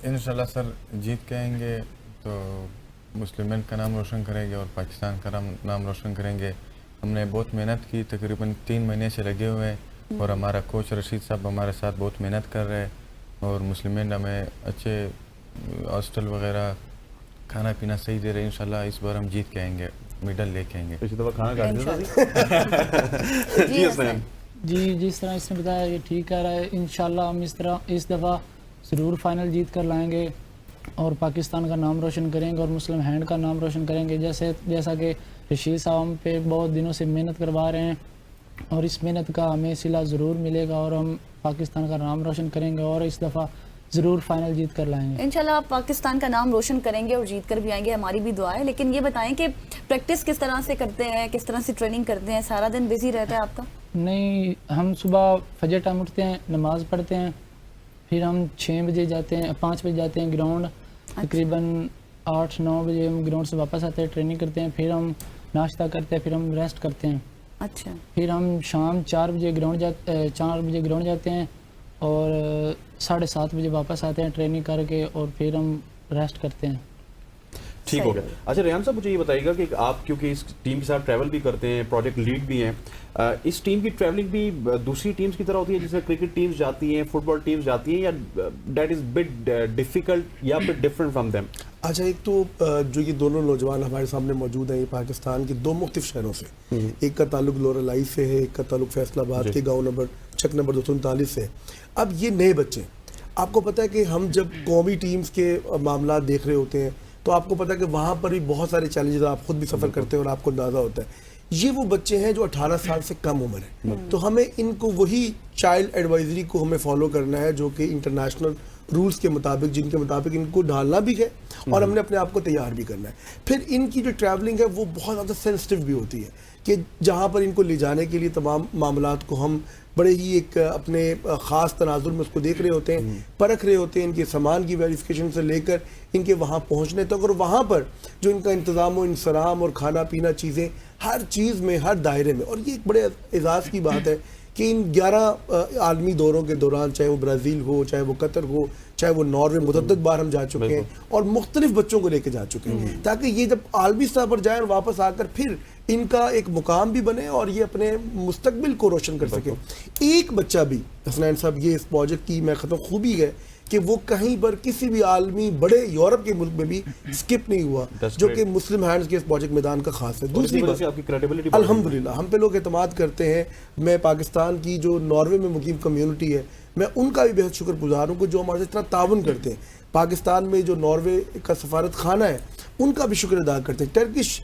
انشاءاللہ سر جیت کے آئیں گے تو مسلمین کا نام روشن کریں گے اور پاکستان کا نام روشن کریں گے. ہم نے بہت محنت کی، تقریباً 3 مہینے سے لگے ہوئے ہیں اور ہمارا کوچ رشید صاحب ہمارے ساتھ بہت محنت کر رہے ہیں اور مسلمین ہمیں اچھے ہاسٹل وغیرہ کھانا پینا صحیح دے رہے ہیں. انشاءاللہ اس بار ہم جیت کے آئیں گے، میڈل لے کے آئیں گے. اسی دفعہ کھانا کھا جی جس طرح اس نے بتایا یہ ٹھیک کہہ رہا ہے. انشاءاللہ ہم اس دفعہ ضرور فائنل جیت کر لائیں گے اور پاکستان کا نام روشن کریں گے اور مسلم ہینڈ کا نام روشن کریں گے. جیسا کہ رشید صاحب ہم پہ بہت دنوں سے محنت کروا رہے ہیں اور اس محنت کا ہمیں صلہ ضرور ملے گا اور ہم پاکستان کا نام روشن کریں گے اور اس دفعہ ضرور فائنل جیت کر لائیں گے. انشاءاللہ آپ پاکستان کا نام روشن کریں گے اور جیت کر بھی آئیں گے، ہماری بھی دعا ہے. لیکن یہ بتائیں کہ پریکٹس کس طرح سے کرتے ہیں، کس طرح سے ٹریننگ کرتے ہیں؟ سارا دن بزی رہتا ہے آپ کا؟ نہیں، ہم صبح فجر ٹائم اٹھتے ہیں، نماز پڑھتے ہیں، پھر ہم 6 بجے جاتے ہیں، 5 بجے جاتے ہیں گراؤنڈ. تقریباً 8-9 بجے ہم گراؤنڈ سے واپس آتے ہیں، ٹریننگ کرتے ہیں، پھر ہم ناشتہ کرتے ہیں، پھر ہم ریسٹ کرتے ہیں. اچھا. پھر ہم شام 4 بجے گراؤنڈ جاتے ہیں اور 7:30 بجے واپس آتے ہیں ٹریننگ کر کے اور پھر ہم ریسٹ کرتے ہیں. ٹھیک ہو گیا. اچھا ریان صاحب مجھے یہ بتائیے گا کہ آپ کیونکہ اس ٹیم کے ساتھ ٹریول بھی کرتے ہیں، پروجیکٹ لیڈ بھی ہیں، اس ٹیم کی ٹریولنگ بھی دوسری ٹیمز کی طرح ہوتی ہے جیسے کرکٹ ٹیمز جاتی ہیں، فٹ بال ٹیمز جاتی ہیں، یا دیٹ از بٹ ڈیفیکلٹ یا بٹ ڈفرنٹ فرام دیم؟ اچھا، ایک تو جو یہ دونوں نوجوان ہمارے سامنے موجود ہیں یہ پاکستان کے 2 مختلف شہروں سے، ایک کا تعلق لورالائی سے ہے، ایک کا تعلق فیصل آباد کے گاؤں چک نمبر 239 سے. اب یہ نئے بچے، آپ کو پتہ ہے کہ ہم جب قومی ٹیمز کے معاملات دیکھ رہے ہوتے ہیں تو آپ کو پتہ ہے کہ وہاں پر بھی بہت سارے چیلنجز آپ خود بھی سفر کرتے ہیں اور آپ کو اندازہ ہوتا ہے. یہ وہ بچے ہیں جو 18 سال سے کم عمر ہے، تو ہمیں ان کو وہی چائلڈ ایڈوائزری کو ہمیں فالو کرنا ہے جو کہ انٹرنیشنل رولز کے مطابق، جن کے مطابق ان کو ڈالنا بھی ہے اور ہم نے اپنے آپ کو تیار بھی کرنا ہے. پھر ان کی جو ٹریولنگ ہے وہ بہت زیادہ سینسٹیو بھی ہوتی ہے کہ جہاں پر ان کو لے جانے کے لیے تمام معاملات کو ہم بڑے ہی ایک اپنے خاص تناظر میں اس کو دیکھ رہے ہوتے ہیں، پرکھ رہے ہوتے ہیں، ان کے سامان کی ویریفیکیشن سے لے کر ان کے وہاں پہنچنے تک، اور وہاں پر جو ان کا انتظام و انصرام اور کھانا پینا چیزیں ہر چیز میں، ہر دائرے میں. اور یہ ایک بڑے اعزاز کی بات ہے کہ ان 11 عالمی دوروں کے دوران، چاہے وہ برازیل ہو، چاہے وہ قطر ہو، چاہے وہ ناروے، متعدد بار ہم جا چکے ہیں اور مختلف بچوں کو لے کے جا چکے ہیں تاکہ یہ جب عالمی سطح پر جائیں اور واپس آ کر پھر ان کا ایک مقام بھی بنے اور یہ اپنے مستقبل کو روشن کر سکیں. ایک بچہ بھی حسنین صاحب، یہ اس پروجیکٹ کی میں ختم خوبی ہے کہ وہ کہیں پر کسی بھی عالمی بڑے یورپ کے ملک میں بھی سکپ نہیں ہوا، جو کہ مسلم ہینڈز کے اس پروجیکٹ میدان کا خاص ہے. دوسری بات، الحمدللہ ہم پہ لوگ اعتماد کرتے ہیں. میں پاکستان کی جو ناروے میں مقیم کمیونٹی ہے، میں ان کا بھی بہت شکر گزار ہوں کہ جو ہمارے اتنا تعاون کرتے ہیں. پاکستان میں جو ناروے کا سفارت خانہ ہے ان کا بھی شکر ادا کرتے ہیں. ٹرکش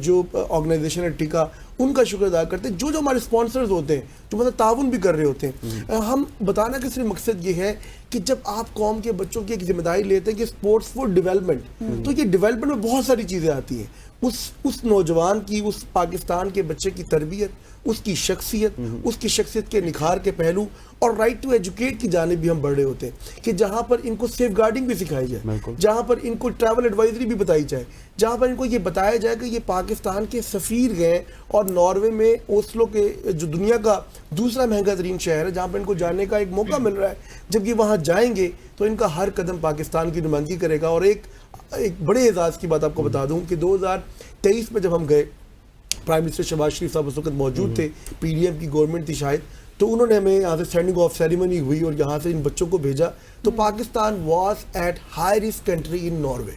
جو آرگنائزیشن ہے ٹیکا، ان کا شکر ادا کرتے ہیں. جو ہمارے اسپانسرز ہوتے ہیں جو مطلب تعاون بھی کر رہے ہوتے ہیں. ہم بتانا کہ صرف مقصد یہ ہے کہ جب آپ قوم کے بچوں کی ایک ذمہ داری لیتے ہیں کہ اسپورٹس فور ڈیولپمنٹ, تو یہ ڈیولپمنٹ میں بہت ساری چیزیں آتی ہیں. اس نوجوان کی, اس پاکستان کے بچے کی تربیت, اس کی شخصیت کے نکھار کے پہلو اور رائٹ ٹو ایجوکیٹ کی جانب بھی ہم بڑھ رہے ہوتے ہیں کہ جہاں پر ان کو سیف گارڈنگ بھی سکھائی جائے, جہاں پر ان کو ٹریول ایڈوائزری بھی بتائی جائے, جہاں پر ان کو یہ بتایا جائے کہ یہ پاکستان کے سفیر گئے اور ناروے میں اوسلو کے جو دنیا کا دوسرا مہنگا ترین شہر ہے, جہاں پر ان کو جانے کا ایک موقع مل رہا ہے. جب یہ وہاں جائیں گے تو ان کا ہر قدم پاکستان کی نمائندگی کرے گا. اور ایک بڑے اعزاز کی بات آپ کو بتا دوں کہ 2023 میں جب ہم گئے, پرائم منسٹر شہباز شریف صاحب اس وقت موجود تھے, پی ڈی ایم کی گورنمنٹ تھی شاید, تو انہوں نے ہمیں یہاں سے اسٹینڈنگ آف سیریمنی ہوئی اور یہاں سے ان بچوں کو بھیجا. تو Pakistan was at high risk country in Norway.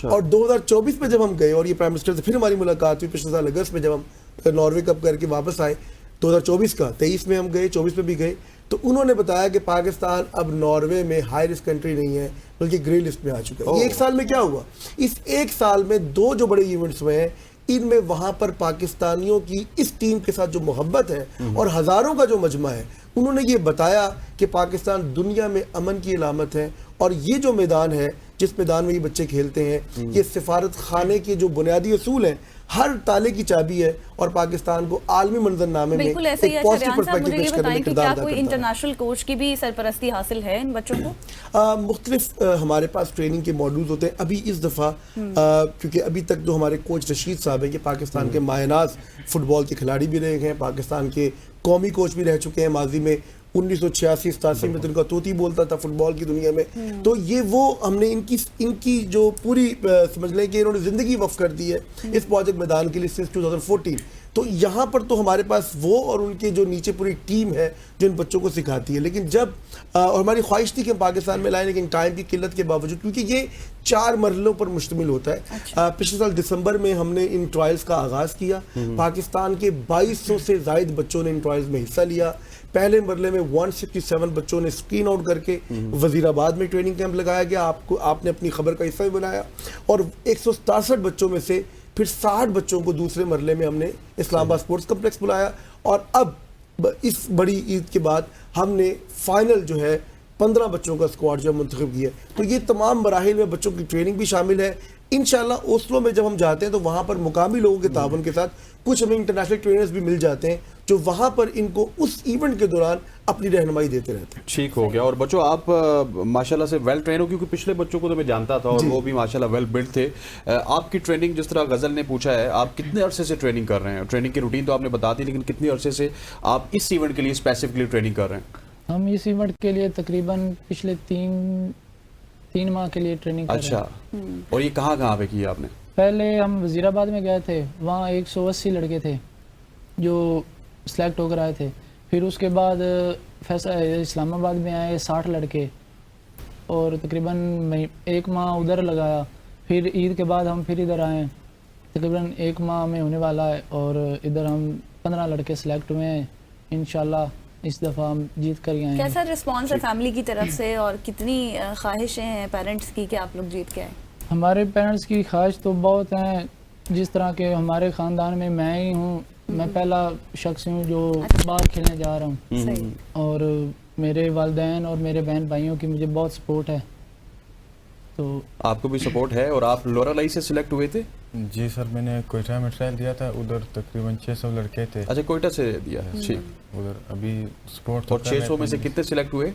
اور 2024 میں جب ہم گئے اور یہ پرائم منسٹر سے پھر ہماری ملاقات ہوئی پچھلے سال اگست میں جب ہم ناروے کپ کر کے واپس آئے 2024 کا, 23 میں ہم گئے, 24 میں بھی گئے, تو انہوں نے بتایا کہ پاکستان اب ناروے میں ہائی رسک کنٹری نہیں ہے بلکہ گرے لسٹ میں آ چکا ہے. یہ ایک سال میں کیا ہوا؟ اس ایک سال میں 2 جو بڑے ایونٹس ہوئے ہیں, ان میں وہاں پر پاکستانیوں کی اس ٹیم کے ساتھ جو محبت ہے اور ہزاروں کا جو مجمع ہے, انہوں نے یہ بتایا کہ پاکستان دنیا میں امن کی علامت ہے. اور یہ جو میدان ہے, جس میدان میں یہ بچے کھیلتے ہیں, یہ سفارت خانے کے جو بنیادی اصول ہیں, ہر تالے کی چابی ہے اور پاکستان کو عالمی منظر نامے میں بالکل ایسے ہی ہے. پازیٹیو صاحب مجھے یہ بتائیں کہ کیا کوئی ہے. انٹرنیشنل کوچ کی بھی سرپرستی حاصل ہے ان بچوں کو؟ مختلف ہمارے پاس ٹریننگ کے موڈیولز ہوتے ہیں. ابھی اس دفعہ کیونکہ ابھی تک جو ہمارے کوچ رشید صاحب ہیں, یہ پاکستان کے ماہ ناز فٹ بال کے کھلاڑی بھی رہے ہیں, پاکستان کے قومی کوچ بھی رہ چکے ہیں ماضی میں. 1986-87 میں تو ان کا طوطی بولتا تھا فٹ بال کی دنیا میں. تو یہ وہ ہم نے ان کی جو پوری سمجھ لیں کہ انہوں نے زندگی وقف کر دی ہے اس پروجیکٹ میدان کے لیے سنس 2014. تو یہاں پر تو ہمارے پاس وہ اور ان کے جو نیچے پوری ٹیم ہے جو ان بچوں کو سکھاتی ہے. لیکن جب اور ہماری خواہش تھی کہ ہم پاکستان میں لائیں, لیکن ٹائم کی قلت کے باوجود, کیونکہ یہ 4 مرحلوں پر مشتمل ہوتا ہے. پچھلے سال دسمبر میں ہم نے ان ٹرائلز کا آغاز کیا. پاکستان کے 2200 سے زائد بچوں نے ان ٹرائلز میں حصہ لیا. پہلے مرحلے میں 167 بچوں نے اسکرین آؤٹ کر کے وزیر آباد میں ٹریننگ کیمپ لگایا گیا. آپ نے اپنی خبر کا حصہ بھی بنایا. اور 167 بچوں میں سے پھر 60 بچوں کو دوسرے مرحلے میں ہم نے اسلام آباد اسپورٹس کمپلیکس بلایا. اور اب اس بڑی عید کے بعد ہم نے فائنل جو ہے 15 بچوں کا اسکواڈ جو منتخب کیا. تو یہ تمام مراحل میں بچوں کی ٹریننگ بھی شامل ہے. انشاءاللہ اوسلو میں جب ہم جاتے ہیں تو وہاں پر مقامی لوگوں کے تعاون کے ساتھ کچھ ہمیں انٹرنیشنل ٹرینرز بھی مل جاتے ہیں جو وہاں پر ان کو اس ایونٹ کے دوران اپنی رہنمائی دیتے رہتے ہیں. ٹھیک ہو گیا. اور بچوں آپ ماشاءاللہ سے ویل ٹرین ہو, کیونکہ پچھلے بچوں کو تو میں جانتا تھا اور وہ بھی ماشاءاللہ ویل بلڈ تھے. آپ کی ٹریننگ جس طرح غزل نے پوچھا ہے, آپ کتنے عرصے سے ٹریننگ کر رہے ہیں؟ ٹریننگ کی روٹین تو آپ نے بتا دی, لیکن کتنے عرصے سے آپ اس ایونٹ کے لیے اسپیسیفکلی ٹریننگ کر رہے ہیں؟ ہم اس ایونٹ کے لیے تقریباً پچھلے 3 ماہ کے لیے ٹریننگ کر رہے ہیں. اچھا, اور یہ کہاں پہ کیا آپ نے؟ پہلے ہم وزیر آباد میں گئے تھے, وہاں 180 لڑکے تھے جو سلیکٹ ہو کر آئے تھے. پھر اس کے بعد اسلام آباد میں آئے 60 لڑکے, اور تقریباً 1 ماہ ادھر لگایا. پھر عید کے بعد ہم پھر ادھر آئے, تقریباً 1 ماہ میں ہونے والا ہے, اور ادھر ہم 15 لڑکے سلیکٹ ہوئے ہیں. انشاءاللہ اس دفعہ ہم جیت کر گئے ہیں. کیسا رسپانس ہے فیملی کی طرف سے, اور کتنی خواہشیں ہیں پیرنٹس کی کہ آپ لوگ جیت کے آئے؟ ہمارے پیرنٹس کی خواہش تو بہت ہیں, جس طرح کہ ہمارے خاندان میں میں ہی ہوں, میں پہلا شخص ہوں جو باہر کھیلنے جا رہا ہوں, اور میرے والدین اور میرے بہن بھائیوں کی مجھے بہت سپورٹ ہے. تو آپ کو بھی سپورٹ ہے. اور آپ لورا لائی سے سلیکٹ ہوئے تھے؟ جی سر, میں نے کوئٹہ میں ٹرائل دیا تھا, ادھر تقریباً 600 لڑکے تھے. اچھا, کوئٹہ سے دیا ہے. ٹھیک. ادھر ابھی سپورٹ. اور 600 میں سے کتنے سلیکٹ ہوئے؟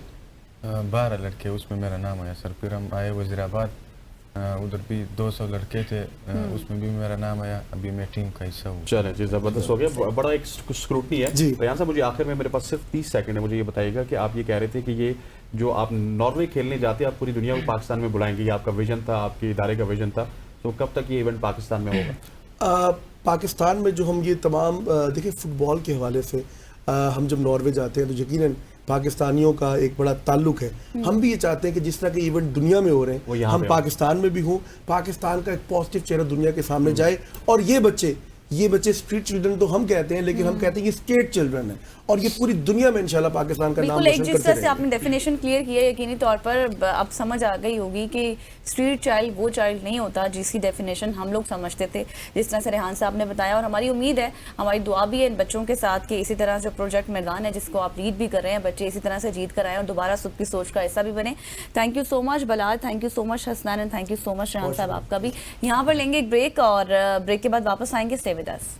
12 لڑکے, اس میں میرا نام آیا سر. پھر ہم آئے وزیر آباد, ادھر بھی 200 لڑکے تھے, اس میں بھی میرا نام آیا. ابھی میں ٹیم کا حصہ ہوں. چلیں جی, زبردست ہو گیا. بڑا ایک اسکروٹنی ہے. ریان صاحب, مجھے آخر میں میرے پاس صرف 30 سیکنڈ ہے, مجھے یہ بتائیے گا کہ آپ یہ کہہ رہے تھے کہ یہ جو آپ ناروے کھیلنے جاتے ہیں, آپ پوری دنیا کو پاکستان میں بلائیں گے, یہ آپ کا ویژن تھا, آپ کے ادارے کا ویژن تھا, تو کب تک یہ ایونٹ پاکستان میں ہوگا؟ پاکستان میں جو ہم یہ تمام دیکھیں فٹ بال کے حوالے سے ہم جب ناروے جاتے ہیں تو یقیناً پاکستانیوں کا ایک بڑا تعلق ہے. ہم بھی یہ چاہتے ہیں کہ جس طرح کے ایونٹ دنیا میں ہو رہے ہیں ہم پاکستان میں بھی ہوں, پاکستان کا ایک پازیٹیو چہرہ دنیا کے سامنے جائے, اور یہ بچے یہ بچے اسٹریٹ چلڈرن تو ہم کہتے ہیں لیکن ہم کہتے ہیں یہ اسٹیٹ چلڈرن ہیں اور یہ پوری دنیا میں انشاءاللہ پاکستان کا نام بالکل ایک روشن جس کرتے طرح سے آپ نے ڈیفینیشن کلیئر کی ہے یقینی طور پر اب سمجھ آ گئی ہوگی کہ اسٹریٹ چائلڈ وہ چائلڈ نہیں ہوتا جس کی ڈیفینیشن ہم لوگ سمجھتے تھے جس طرح سے ریحان صاحب نے بتایا. اور ہماری امید ہے, ہماری دعا بھی ہے ان بچوں کے ساتھ کہ اسی طرح جو پروجیکٹ میدان ہے جس کو آپ لیڈ بھی کر رہے ہیں, بچے اسی طرح سے جیت کر آئیں اور دوبارہ صبح کی سوچ کا حصہ بھی بنے. Thank you so much Bilal, thank you so much Hasnan, and thank you so much Rehan صاحب آپ کا بھی. یہاں پر لیں گے ایک بریک اور بریک کے بعد واپس آئیں گے. Stay with us.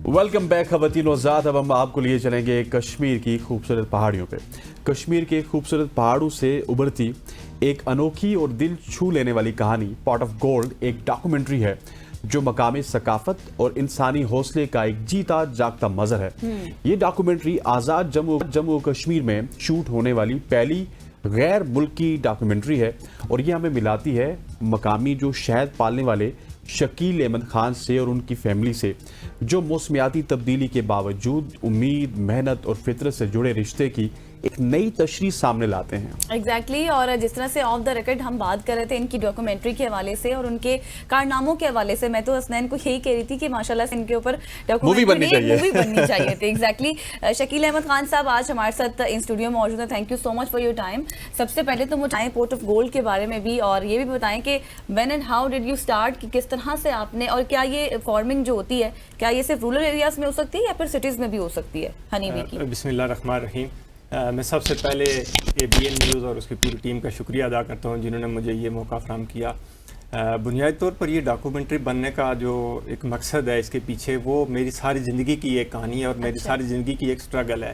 Welcome back خواتین و حضرات. اب ہم آپ کو لیے چلیں گے کشمیر کی خوبصورت پہاڑیوں پہ. کشمیر کے خوبصورت پہاڑوں سے ابھرتی ایک انوکھی اور دل چھو لینے والی کہانی پاٹ آف گولڈ ایک ڈاکومنٹری ہے جو مقامی ثقافت اور انسانی حوصلے کا ایک جیتا جاگتا مظہر ہے. یہ ڈاکومنٹری آزاد جموں و کشمیر میں شوٹ ہونے والی پہلی غیر ملکی ڈاکومنٹری ہے اور یہ ہمیں ملاتی ہے مقامی جو شہد پالنے والے شکیل احمد خان سے اور ان کی فیملی سے, جو موسمیاتی تبدیلی کے باوجود امید, محنت اور فطرت سے جڑے رشتے کی ایک نئی تشریح سامنے لاتے ہیں. ایگزیکٹلی. اور جس طرح سے آف دا ریکارڈ ہم بات کر رہے تھے ان کی ڈاکومنٹری کے حوالے سے اور ان کے کارناموں کے حوالے سے, میں تو حسنین کو یہی کہہ رہی تھی کہ ماشاءاللہ سے ان کے اوپر مووی بننی چاہیے تھی. ایگزیکٹلی. شکیل احمد خان صاحب آج ہمارے ساتھ ان اسٹوڈیو میں موجود ہیں. Thank you so much for your time. سب سے پہلے تو مجھے پورٹ آف گولڈ کے بارے میں بھی اور یہ بھی بتائیں کہ when and how did you start, کہ کس طرح سے آپ نے, اور کیا یہ فارمنگ جو ہوتی ہے کیا یہ صرف رورل ایریاز میں ہو سکتی ہے یا پھر سٹیز میں بھی ہو سکتی ہے ہنی بی کی؟ بسم اللہ الرحمن الرحیم. میں سب سے پہلے ABN نیوز اور اس کی پوری ٹیم کا شکریہ ادا کرتا ہوں جنہوں نے مجھے یہ موقع فراہم کیا. بنیادی طور پر یہ ڈاکومنٹری بننے کا جو ایک مقصد ہے اس کے پیچھے, وہ میری ساری زندگی کی ایک کہانی ہے اور میری ساری زندگی کی ایک سٹرگل ہے.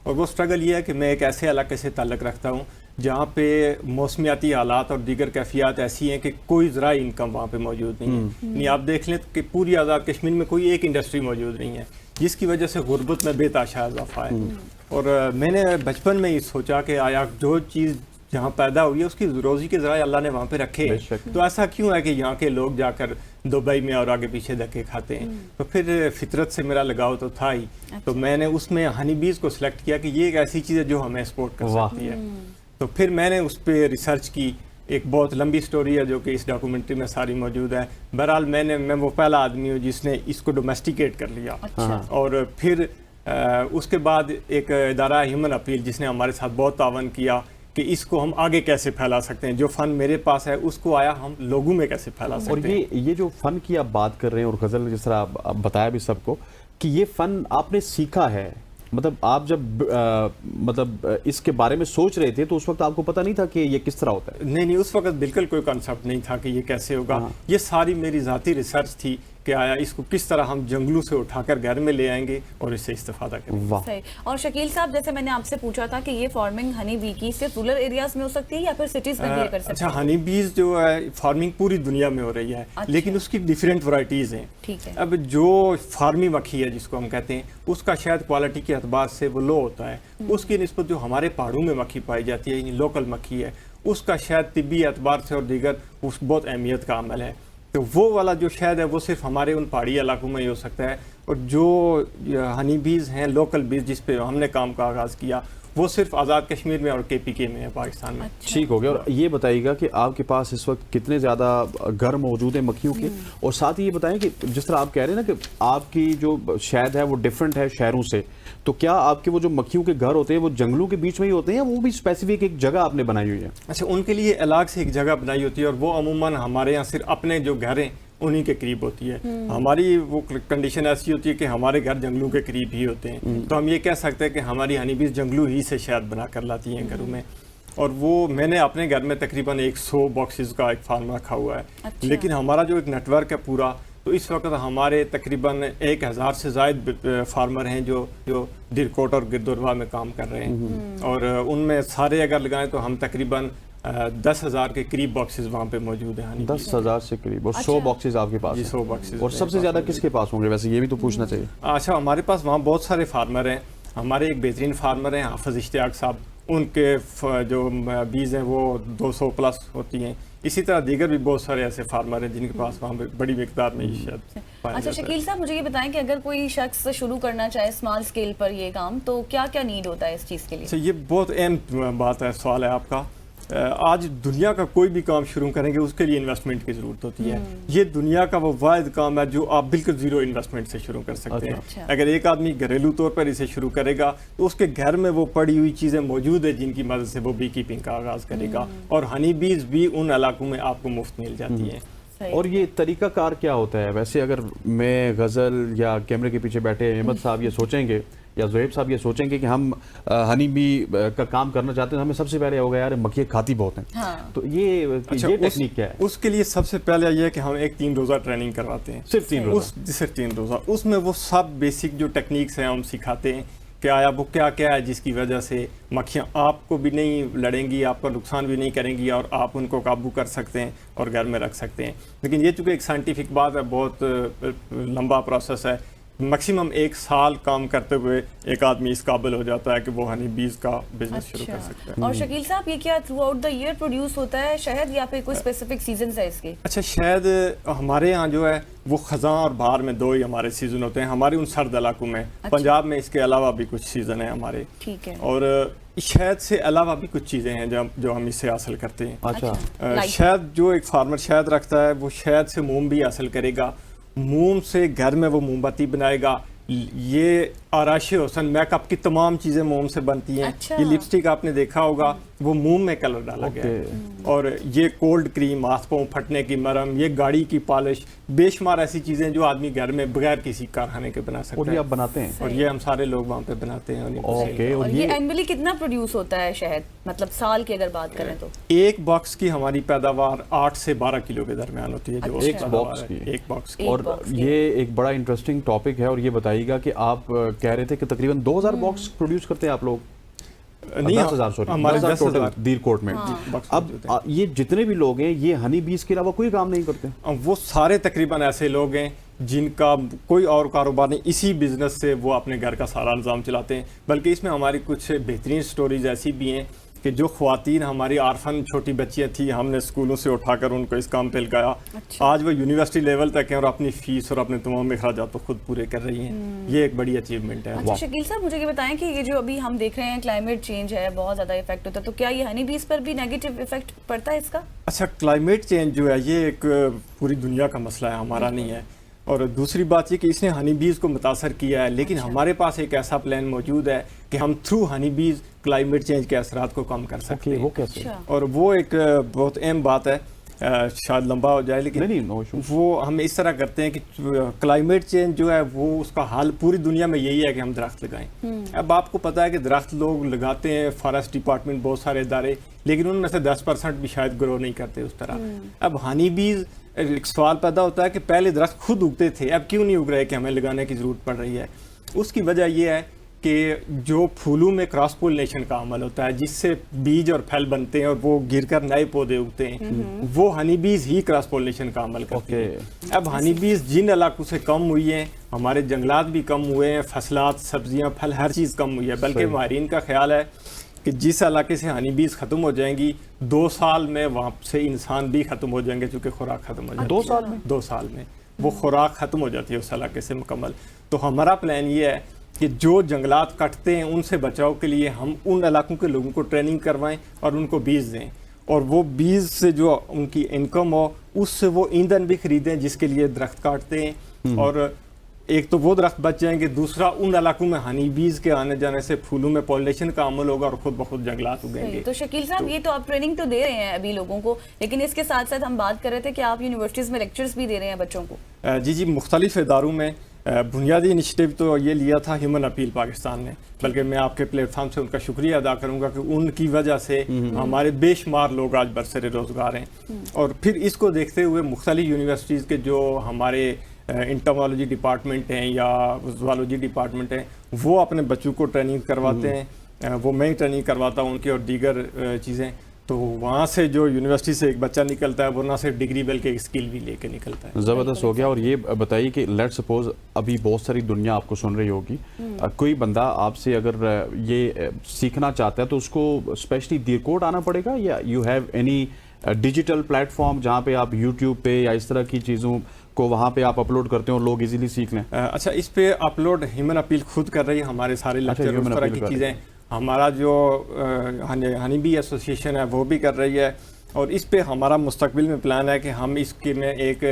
اور وہ سٹرگل یہ ہے کہ میں ایک ایسے علاقے سے تعلق رکھتا ہوں جہاں پہ موسمیاتی حالات اور دیگر کیفیات ایسی ہیں کہ کوئی زرعی انکم وہاں پہ موجود نہیں ہے. یعنی آپ دیکھ لیں کہ پوری آزاد کشمیر میں کوئی ایک انڈسٹری موجود نہیں ہے, جس کی وجہ سے غربت میں بے تحاشا اضافہ ہے. اور میں نے بچپن میں یہ سوچا کہ آیا جو چیز جہاں پیدا ہوئی ہے اس کی روزی کے ذرائع اللہ نے وہاں پہ رکھے ہیں, تو ایسا کیوں ہے کہ یہاں کے لوگ جا کر دبئی میں اور آگے پیچھے دھکے کھاتے ہیں. تو پھر فطرت سے میرا لگاؤ تو تھا ہی, تو میں نے اس میں ہنی بیز کو سلیکٹ کیا کہ یہ ایک ایسی چیز ہے جو ہمیں سپورٹ کر سکتی ہے. تو پھر میں نے اس پہ ریسرچ کی. ایک بہت لمبی سٹوری ہے جو کہ اس ڈاکومنٹری میں ساری موجود ہے. بہرحال میں وہ پہلا آدمی ہوں جس نے اس کو ڈومیسٹیکیٹ کر لیا. اور پھر اس کے بعد ایک ادارہ ہیومن اپیل جس نے ہمارے ساتھ بہت تعاون کیا کہ اس کو ہم آگے کیسے پھیلا سکتے ہیں, جو فن میرے پاس ہے اس کو آیا ہم لوگوں میں کیسے پھیلا سکتے ہیں. اور یہ جو فن کی آپ بات کر رہے ہیں اور غزل جس طرح آپ بتایا بھی سب کو کہ یہ فن آپ نے سیکھا ہے, مطلب آپ جب مطلب اس کے بارے میں سوچ رہے تھے تو اس وقت آپ کو پتہ نہیں تھا کہ یہ کس طرح ہوتا ہے؟ نہیں, اس وقت بالکل کوئی کنسپٹ نہیں تھا کہ یہ کیسے ہوگا. یہ ساری میری ذاتی ریسرچ تھی کہ آیا اس کو کس طرح ہم جنگلوں سے اٹھا کر گھر میں لے آئیں گے اور اس سے استفادہ کریں گے. صحیح. اور شکیل صاحب, جیسے میں نے آپ سے پوچھا تھا کہ یہ فارمنگ ہنی بی کی صرف رورل ایریاز میں ہو سکتی ہے یا پھر سٹیز میں بھی کر سکتے ہیں؟ اچھا, ہنی بیز جو ہے فارمنگ پوری دنیا میں ہو رہی ہے, لیکن اس کی ڈیفرنٹ ورائٹیز ہیں. ٹھیک ہے. اب جو فارمی مکھی ہے جس کو ہم کہتے ہیں, اس کا شاید کوالٹی کے اعتبار سے وہ لو ہوتا ہے. اس کی نسبت جو ہمارے پہاڑوں میں مکھی پائی جاتی ہے, یعنی لوکل مکھی ہے, اس کا شاید طبی اعتبار سے اور دیگر اس بہت اہمیت کا عمل ہے. تو وہ والا جو شہد ہے وہ صرف ہمارے ان پہاڑی علاقوں میں ہی ہو سکتا ہے. اور جو ہنی بیز ہیں, لوکل بیز جس پہ ہم نے کام کا آغاز کیا, وہ صرف آزاد کشمیر میں اور KPK میں ہے, پاکستان میں. ٹھیک ہو گیا. اور یہ بتائیے گا کہ آپ کے پاس اس وقت کتنے زیادہ گھر موجود ہیں مکھیوں کے, اور ساتھ ہی یہ بتائیں کہ جس طرح آپ کہہ رہے ہیں نا کہ آپ کی جو شہد ہے وہ ڈیفرنٹ ہے شہروں سے, تو کیا آپ کے وہ جو مکھیوں کے گھر ہوتے ہیں وہ جنگلوں کے بیچ میں ہی ہوتے ہیں یا وہ بھی اسپیسیفک ایک جگہ آپ نے بنائی ہوئی ہے؟ اچھا, ان کے لیے الگ سے ایک جگہ بنائی ہوتی ہے اور وہ عموماً ہمارے یہاں صرف اپنے جو گھر ہیں انہی کے قریب ہوتی ہے. ہماری وہ کنڈیشن ایسی ہوتی ہے کہ ہمارے گھر جنگلوں کے قریب ہی ہوتے ہیں, تو ہم یہ کہہ سکتے ہیں کہ ہماری ہنی بیز جنگلوں ہی سے شہد بنا کر لاتی ہیں گھروں میں. اور وہ میں نے اپنے گھر میں تقریباً 100 باکسز کا ایک فارم رکھا ہوا ہے. لیکن ہمارا جو ایک نیٹ ورک ہے پورا, تو اس وقت ہمارے تقریباً 1000 سے زائد فارمر ہیں جو درکوٹ اور گردوروا میں کام کر رہے ہیں. اور ان میں سارے اگر لگائیں تو ہم تقریباً 10,000 کے قریب باکسز وہاں پہ موجود ہیں. 10,000 سے قریب, اور 100 باکسز آپ کے پاس؟ جی, 100 باکسز. اور سب سے زیادہ کس کے پاس ہوں گے ویسے, یہ بھی تو پوچھنا چاہیے. اچھا, ہمارے پاس وہاں بہت سارے فارمر ہیں. ہمارے ایک بہترین فارمر ہیں حافظ اشتیاق صاحب, ان کے جو بیج ہیں وہ 200 پلس ہوتی ہیں. اسی طرح دیگر بھی بہت سارے ایسے فارمر ہیں جن کے پاس وہاں پہ بڑی مقدار میں شہد. اچھا شکیل صاحب مجھے یہ بتائیں کہ اگر کوئی شخص شروع کرنا چاہے اسمال اسکیل پر یہ کام تو کیا کیا نیڈ ہوتا ہے اس چیز کے لیے؟ اچھا یہ بہت اہم بات ہے، سوال ہے آپ کا. آج دنیا کا کوئی بھی کام شروع کریں گے اس کے لیے انویسٹمنٹ کی ضرورت ہوتی ہے. یہ دنیا کا وہ واحد کام ہے جو آپ بالکل زیرو انویسٹمنٹ سے شروع کر سکتے ہیں. اچھا. اگر ایک آدمی گھریلو طور پر اسے شروع کرے گا تو اس کے گھر میں وہ پڑی ہوئی چیزیں موجود ہیں جن کی مدد سے وہ بی کیپنگ کا آغاز کرے گا، اور ہنی بیز بھی ان علاقوں میں آپ کو مفت مل جاتی ہیں. اور یہ طریقہ کار کیا ہوتا ہے ویسے؟ اگر میں غزل یا کیمرے کے پیچھے بیٹھے احمد صاحب یہ سوچیں گے یا زہیب صاحب یہ سوچیں گے کہ ہم ہنی بی کا کام کرنا چاہتے ہیں، ہمیں سب سے پہلے ہوگا یار مکھیاں کھاتی بہت ہیں، تو یہ ٹیکنیک کیا ہے؟ اس کے لیے سب سے پہلے یہ ہے کہ ہم ایک 3 روزہ ٹریننگ کرواتے ہیں. صرف 3 روزہ؟ صرف 3 روزہ. اس میں وہ سب بیسک جو ٹیکنیکس ہیں ہم سکھاتے ہیں کہ آیا وہ کیا کیا ہے جس کی وجہ سے مکھیاں آپ کو بھی نہیں لڑیں گی، آپ کا نقصان بھی نہیں کریں گی، اور آپ ان کو قابو کر سکتے ہیں اور گھر میں رکھ سکتے ہیں. لیکن یہ چونکہ ایک سائنٹیفک بات ہے، بہت لمبا پروسیس ہے. میکسیمم 1 سال کام کرتے ہوئے ایک آدمی اس قابل ہو جاتا ہے کہ وہ ہنی بیز کا بزنس شروع کر سکتا ہے. اور شکیل صاحب یہ کیا throughout the year produce ہوتا ہے شہد یا پھر کوئی اسپیسیفک سیزنز ہے اس کے؟ اچھا شہد ہمارے ہاں جو ہے وہ خزاں اور بہار میں 2 ہی ہمارے سیزن ہوتے ہیں ہمارے ان سرد علاقوں میں. پنجاب میں اس کے علاوہ بھی کچھ سیزن ہیں ہمارے. ٹھیک ہے. اور شہد سے علاوہ بھی کچھ چیزیں ہیں جو ہم اس سے حاصل کرتے ہیں. اچھا شہد جو ایک فارمر شہد رکھتا ہے وہ شہد سے موم بھی حاصل کرے گا، موم سے گھر میں وہ موم بتی بنائے گا. یہ آرائش حسن میک اپ کی تمام چیزیں موم سے بنتی ہیں. یہ لپسٹک آپ نے دیکھا ہوگا وہ موم میں کلر ڈالا گیا ہے. اور یہ کولڈ کریم، ہاتھ پاؤں پھٹنے کی مرہم، یہ گاڑی کی پالش، بے شمار ایسی چیزیں جو آدمی گھر میں بغیر کسی کارخانے کے بنا سکتا ہے. اور یہ آپ بناتے ہیں؟ اور یہ ہم سارے لوگ وہاں پہ بناتے ہیں. اور یہ اینولی کتنا پروڈیوس ہوتا ہے شہد، مطلب سال کی اگر بات کریں تو؟ ایک باکس کی ہماری پیداوار 8 سے 12 کلو کے درمیان ہوتی ہے. جو ایک باکس کی؟ ایک باکس کی. اور یہ ایک بڑا انٹرسٹنگ ٹاپک ہے، اور یہ بتائیے گا کہ آپ کہہ رہے تھے کہ تقریباً 2000 باکس پروڈیوس کرتے ہیں آپ لوگ؟ نہیں 10,000 سوری، ہمارے 10,000 دیر کوٹ میں. اب یہ جتنے بھی لوگ ہیں یہ ہنی بیز کے علاوہ کوئی کام نہیں کرتے؟ وہ سارے تقریباً ایسے لوگ ہیں جن کا کوئی اور کاروبار نہیں، اسی بزنس سے وہ اپنے گھر کا سارا نظام چلاتے ہیں. بلکہ اس میں ہماری کچھ بہترین سٹوریز ایسی بھی ہیں کہ جو خواتین ہماری آرفن چھوٹی بچیاں تھیں ہم نے اسکولوں سے اٹھا کر ان کو اس کام پہ لگایا. آج وہ یونیورسٹی لیول تک ہیں اور اپنی فیس اور اپنے تمام اخراجات خود پورے کر رہی ہیں. یہ ایک بڑی اچیومنٹ ہے. اچھا شکیل صاحب مجھے یہ بتائیں کہ یہ جو ابھی ہم دیکھ رہے ہیں کلائمیٹ چینج ہے، بہت زیادہ افیکٹ ہوتا ہے، تو کیا یہ ہنی بیز پر بھی نیگیٹو افیکٹ پڑتا ہے اس کا؟ اچھا کلائمیٹ چینج جو ہے یہ ایک پوری دنیا کا مسئلہ ہے، ہمارا نہیں ہے. اور دوسری بات یہ کہ اس نے ہنی بیز کو متاثر کیا ہے، لیکن ہمارے پاس ایک ایسا پلان موجود ہے کہ ہم تھرو ہنی بیز کلائمیٹ چینج کے اثرات کو کم کر سکتے ہیں. وہ کیسے؟ اور وہ ایک بہت اہم بات ہے، شاید لمبا ہو جائے لیکن وہ ہم اس طرح کرتے ہیں کہ کلائمیٹ چینج جو ہے وہ اس کا حل پوری دنیا میں یہی ہے کہ ہم درخت لگائیں. اب آپ کو پتا ہے کہ درخت لوگ لگاتے ہیں، فارسٹ ڈپارٹمنٹ بہت سارے ادارے، لیکن ان میں سے 10% بھی شاید گرو نہیں کرتے اس طرح. اب ہنی بیز ایک سوال پیدا ہوتا ہے کہ پہلے درخت خود اگتے تھے، اب کیوں نہیں اگ رہے کہ ہمیں لگانے کی ضرورت پڑ رہی ہے؟ اس کی وجہ یہ ہے کہ جو پھولوں میں کراس پولینیشن کا عمل ہوتا ہے جس سے بیج اور پھل بنتے ہیں اور وہ گر کر نئے پودے اگتے ہیں، وہ ہنی بیز ہی کراس پولینیشن کا عمل کرتے ہیں. اب ہنی بیز جن علاقوں سے کم ہوئی ہیں، ہمارے جنگلات بھی کم ہوئے ہیں، فصلات، سبزیاں، پھل، ہر چیز کم ہوئی ہے. بلکہ ماہرین کا خیال ہے کہ جس علاقے سے ہنی بیز ختم ہو جائیں گی 2 سال میں وہاں سے انسان بھی ختم ہو جائیں گے، چونکہ خوراک ختم ہو جاتی ہے. 2 سال میں؟ 2 سال میں وہ خوراک ختم ہو جاتی ہے اس علاقے سے مکمل. تو ہمارا پلان یہ ہے کہ جو جنگلات کٹتے ہیں ان سے بچاؤ کے لیے ہم ان علاقوں کے لوگوں کو ٹریننگ کروائیں اور ان کو بیج دیں، اور وہ بیج سے جو ان کی انکم ہو اس سے وہ ایندھن بھی خریدیں جس کے لیے درخت کاٹتے ہیں. اور ایک تو وہ درخت بچ جائیں گے، دوسرا ان علاقوں میں ہنی بیز کے آنے جانے سے پھولوں میں پالینیشن کا عمل ہوگا اور خود بخود جنگلات اگیں گے. تو شکیل صاحب یہ تو آپ ٹریننگ تو دے رہے ہیں ابھی لوگوں کو، لیکن اس کے ساتھ ساتھ ہم بات کر رہے تھے کہ آپ یونیورسٹیز میں لیکچرز بھی دے رہے ہیں بچوں کو. جی مختلف اداروں میں. بنیادی انیشیٹو تو یہ لیا تھا ہیومن اپیل پاکستان نے، بلکہ میں آپ کے پلیٹ فارم سے ان کا شکریہ ادا کروں گا کہ ان کی وجہ سے ہمارے بے شمار لوگ آج برسر روزگار ہیں. اور پھر اس کو دیکھتے ہوئے مختلف یونیورسٹیز کے جو ہمارے انٹمالوجی ڈپارٹمنٹ ہیں یا زوالوجی ڈپارٹمنٹ ہیں وہ اپنے بچوں کو ٹریننگ کرواتے ہیں. وہ میں ہی ٹریننگ کرواتا ہوں ان کی اور دیگر چیزیں. तो वहाँ से जो यूनिवर्सिटी से एक बच्चा निकलता है वो ना सिर्फ डिग्री बल्कि एक स्किल भी लेके निकलता है। ज़बरदस्त हो गया। और ये बताइए कि लेट सपोज अभी बहुत सारी दुनिया आपको सुन रही होगी, कोई बंदा आपसे अगर ये सीखना चाहता है तो उसको स्पेशली दीरकोट आना पड़ेगा, या you have any digital platform जहाँ पे आप यूट्यूब पे या इस तरह की चीज़ों को वहाँ पे आप अपलोड करते हो और लोग इजीली सीख लें? अच्छा, इस पे अपलोड ह्यूमन अपील खुद कर रही है, हमारे सारे लेक्चर उस Human तरह Appeal की कर रही चीज़ें हमारा जो हनी बी एसोसिएशन है वो भी कर रही है। और इस पे हमारा मुस्तकबिल में प्लान है कि हम इसके में एक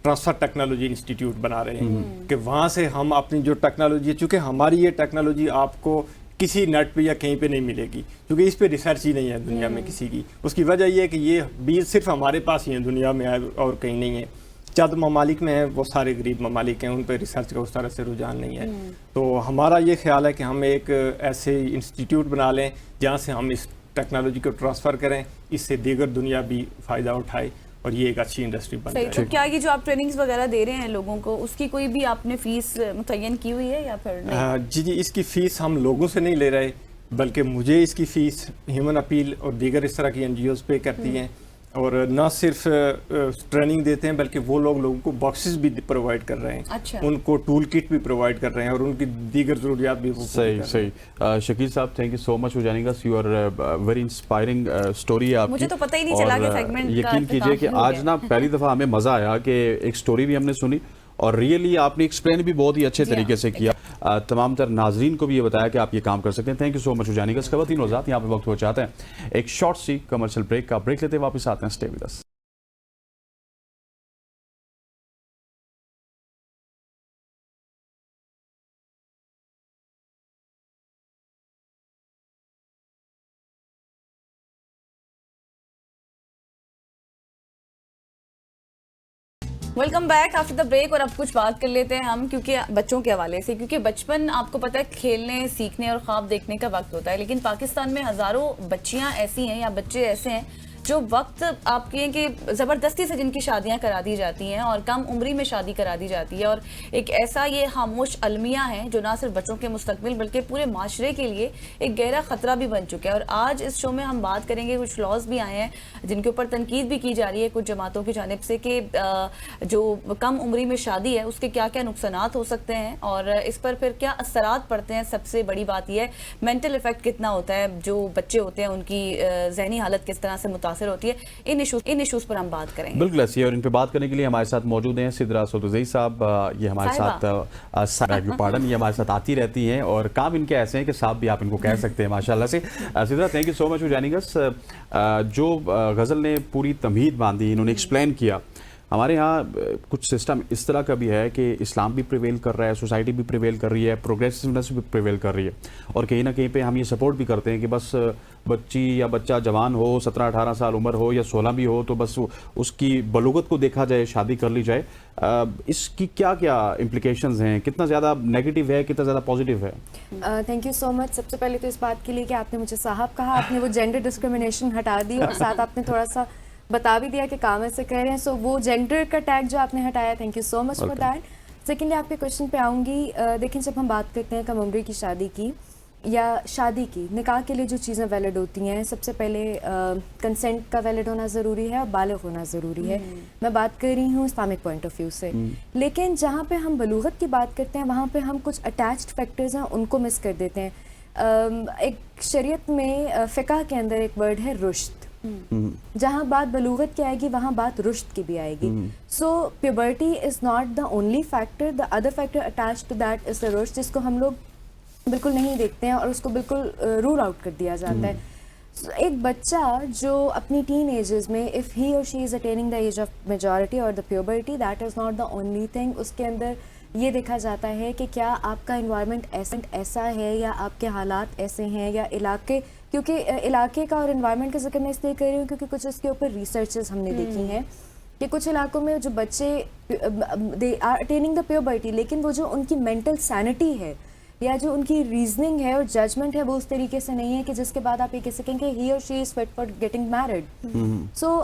ट्रांसफ़र टेक्नोलॉजी इंस्टीट्यूट बना रहे हैं कि वहाँ से हम अपनी जो टेक्नोलॉजी है, चूँकि हमारी ये टेक्नोलॉजी आपको किसी नेट पे या कहीं पे नहीं मिलेगी, क्योंकि इस पे रिसर्च ही नहीं है दुनिया में किसी की। उसकी वजह ये है कि ये बीज सिर्फ हमारे पास ही है, दुनिया में है और कहीं नहीं है। चंद ममालिक में है, वो सारे गरीब ममालिक हैं, उन पर रिसर्च का उस तरह से रुझान नहीं है। तो हमारा ये ख्याल है कि हम एक ऐसे इंस्टीट्यूट बना लें जहाँ से हम इस टेक्नोलॉजी को ट्रांसफ़र करें, इससे दीगर दुनिया भी फ़ायदा उठाए और ये एक अच्छी इंडस्ट्री बन सही। जाए। तो क्या ये जो आप ट्रेनिंग्स वगैरह दे रहे हैं लोगों को, उसकी कोई भी आपने फीस मुतय्यन की हुई है या फिर नहीं? जी, इसकी फ़ीस हम लोगों से नहीं ले रहे, बल्कि मुझे इसकी फ़ीस ह्यूमन अपील और दीगर इस तरह की NGOs पे करती हैं। और न सिर्फ ट्रेनिंग देते हैं बल्कि वो लोगों को बॉक्सेस भी प्रोवाइड कर रहे हैं। अच्छा। उनको टूल किट भी प्रोवाइड कर रहे हैं और उनकी दीगर ज़रूरियात भी वो सही सही। Shakeel sahab, thank you so much for joining us. You are very inspiring story है आपकी। मुझे तो पता ही नहीं चला कि सेगमेंट का यकीन कीजिए कि आज ना पहली दफ़ा हमें मज़ा आया कि एक स्टोरी भी हमने सुनी और रियली आपने एक्सप्लेन भी बहुत ही अच्छे तरीके से किया। तमाम तर नाजरीन को भी ये बताया कि आप ये काम कर सकते हैं। Thank you so much for joining us. ख़वातीन और यहाँ पे वक्त हो जाते हैं एक शॉर्ट सी कमर्शियल ब्रेक का। ब्रेक लेते वापस आते हैं। Stay with us. Welcome back after the break. और अब कुछ बात कर लेते हैं हम, क्योंकि बच्चों के हवाले से, क्योंकि बचपन आपको पता है खेलने, सीखने और ख्वाब देखने का वक्त होता है, लेकिन पाकिस्तान में हज़ारों बच्चियां ऐसी हैं या बच्चे ऐसे हैं जो वक्त आप कहें कि ज़बरदस्ती से जिनकी शादियां करा दी जाती हैं और कम उम्री में शादी करा दी जाती है। और एक ऐसा ये खामोश अलमिया है जो ना सिर्फ बच्चों के मुस्तकबिल बल्कि पूरे माशरे के लिए एक गहरा ख़तरा भी बन चुका है। और आज इस शो में हम बात करेंगे, कुछ लॉज भी आए हैं जिनके ऊपर तनकीद भी की जा रही है कुछ जमातों की जानिब से कि जो कम उम्री में शादी है उसके क्या क्या नुकसानात हो सकते हैं और इस पर फिर क्या असरात पड़ते हैं। सबसे बड़ी बात यह है मेंटल इफेक्ट कितना होता है, जो बच्चे होते हैं उनकी जहनी हालत किस तरह से मुतासर होती है। इन इशूज़ पर हम बात करेंगे। बिल्कुल ऐसी है। और इन पे बात करने के लिए हमारे साथ मौजूद हैं सिद्रा सौदुज़ई साहब। ये हमारे साथ पार्डन, ये हमारे साथ आती रहती हैं और काम इनके ऐसे हैं कि साहब भी आप इनको कह सकते हैं माशाल्लाह से। Sidra, thank you so much for joining अस। जो गज़ल ने पूरी तमहीद बांधी, इन्होंने एक्सप्लेन किया। हमारे यहाँ कुछ सिस्टम इस तरह का भी है कि इस्लाम भी प्रिवेल कर रहा है, सोसाइटी भी प्रिवेल कर रही है, प्रोग्रेसिवनेस भी प्रिवेल कर रही है और कहीं ना कहीं पे हम ये सपोर्ट भी करते हैं कि बस बच्ची या बच्चा जवान हो, 17-18 साल उम्र हो या 16 भी हो, तो बस उसकी बलूगत को देखा जाए, शादी कर ली जाए। इसकी क्या क्या इम्प्लिकेशंस हैं, कितना ज़्यादा नेगेटिव है, कितना ज़्यादा पॉजिटिव है? Thank you so much. सबसे पहले तो इस बात के लिए कि आपने मुझे साहब कहा, आपने वो जेंडर डिस्क्रिमिनेशन हटा दी और साथ आपने थोड़ा सा बता भी दिया कि काम ऐसे कह रहे हैं। सो वो जेंडर का टैग जो आपने हटाया, thank you so much for that. Secondly आपके क्वेश्चन पे आऊँगी। देखिए, जब हम बात करते हैं कम उम्र की शादी की या शादी की, निकाह के लिए जो चीज़ें वैलिड होती हैं, सबसे पहले कंसेंट का वैलिड होना ज़रूरी है और बालिग होना ज़रूरी है। मैं बात कर रही हूँ इस्लामिक पॉइंट ऑफ व्यू से। लेकिन जहाँ पे हम बलूगत की बात करते हैं वहाँ पे हम कुछ अटैच्ड फैक्टर्स हैं उनको मिस कर देते हैं। एक शरीयत में फ़िक़ह के अंदर एक वर्ड है रुश्द। जहाँ बात बलूगत की आएगी वहाँ बात रुश्द की भी आएगी। So puberty is not the only factor, the other factor attach to that is the रुश्द, जिसको हम लोग बिल्कुल नहीं देखते हैं और उसको बिल्कुल रूल आउट कर दिया जाता है। So, एक बच्चा जो अपनी टीन एजेस में if he or she is attaining the age of majority और the puberty, that is not the only thing. उसके अंदर ये देखा जाता है कि क्या आपका इन्वायरमेंट ऐसा है या आपके हालात ऐसे हैं या इलाके, क्योंकि इलाके का और इन्वायरमेंट का जिक्र मैं इसलिए कर रही हूँ क्योंकि कुछ इसके ऊपर रिसर्चेस हमने देखी हैं कि कुछ इलाकों में जो बच्चे they are attaining the puberty, लेकिन वो जो उनकी मेंटल सैनिटी है या जो उनकी रीजनिंग है और जजमेंट है वो उस तरीके से नहीं है कि जिसके बाद आप ये कह सकें कि he or she is fit for getting married. So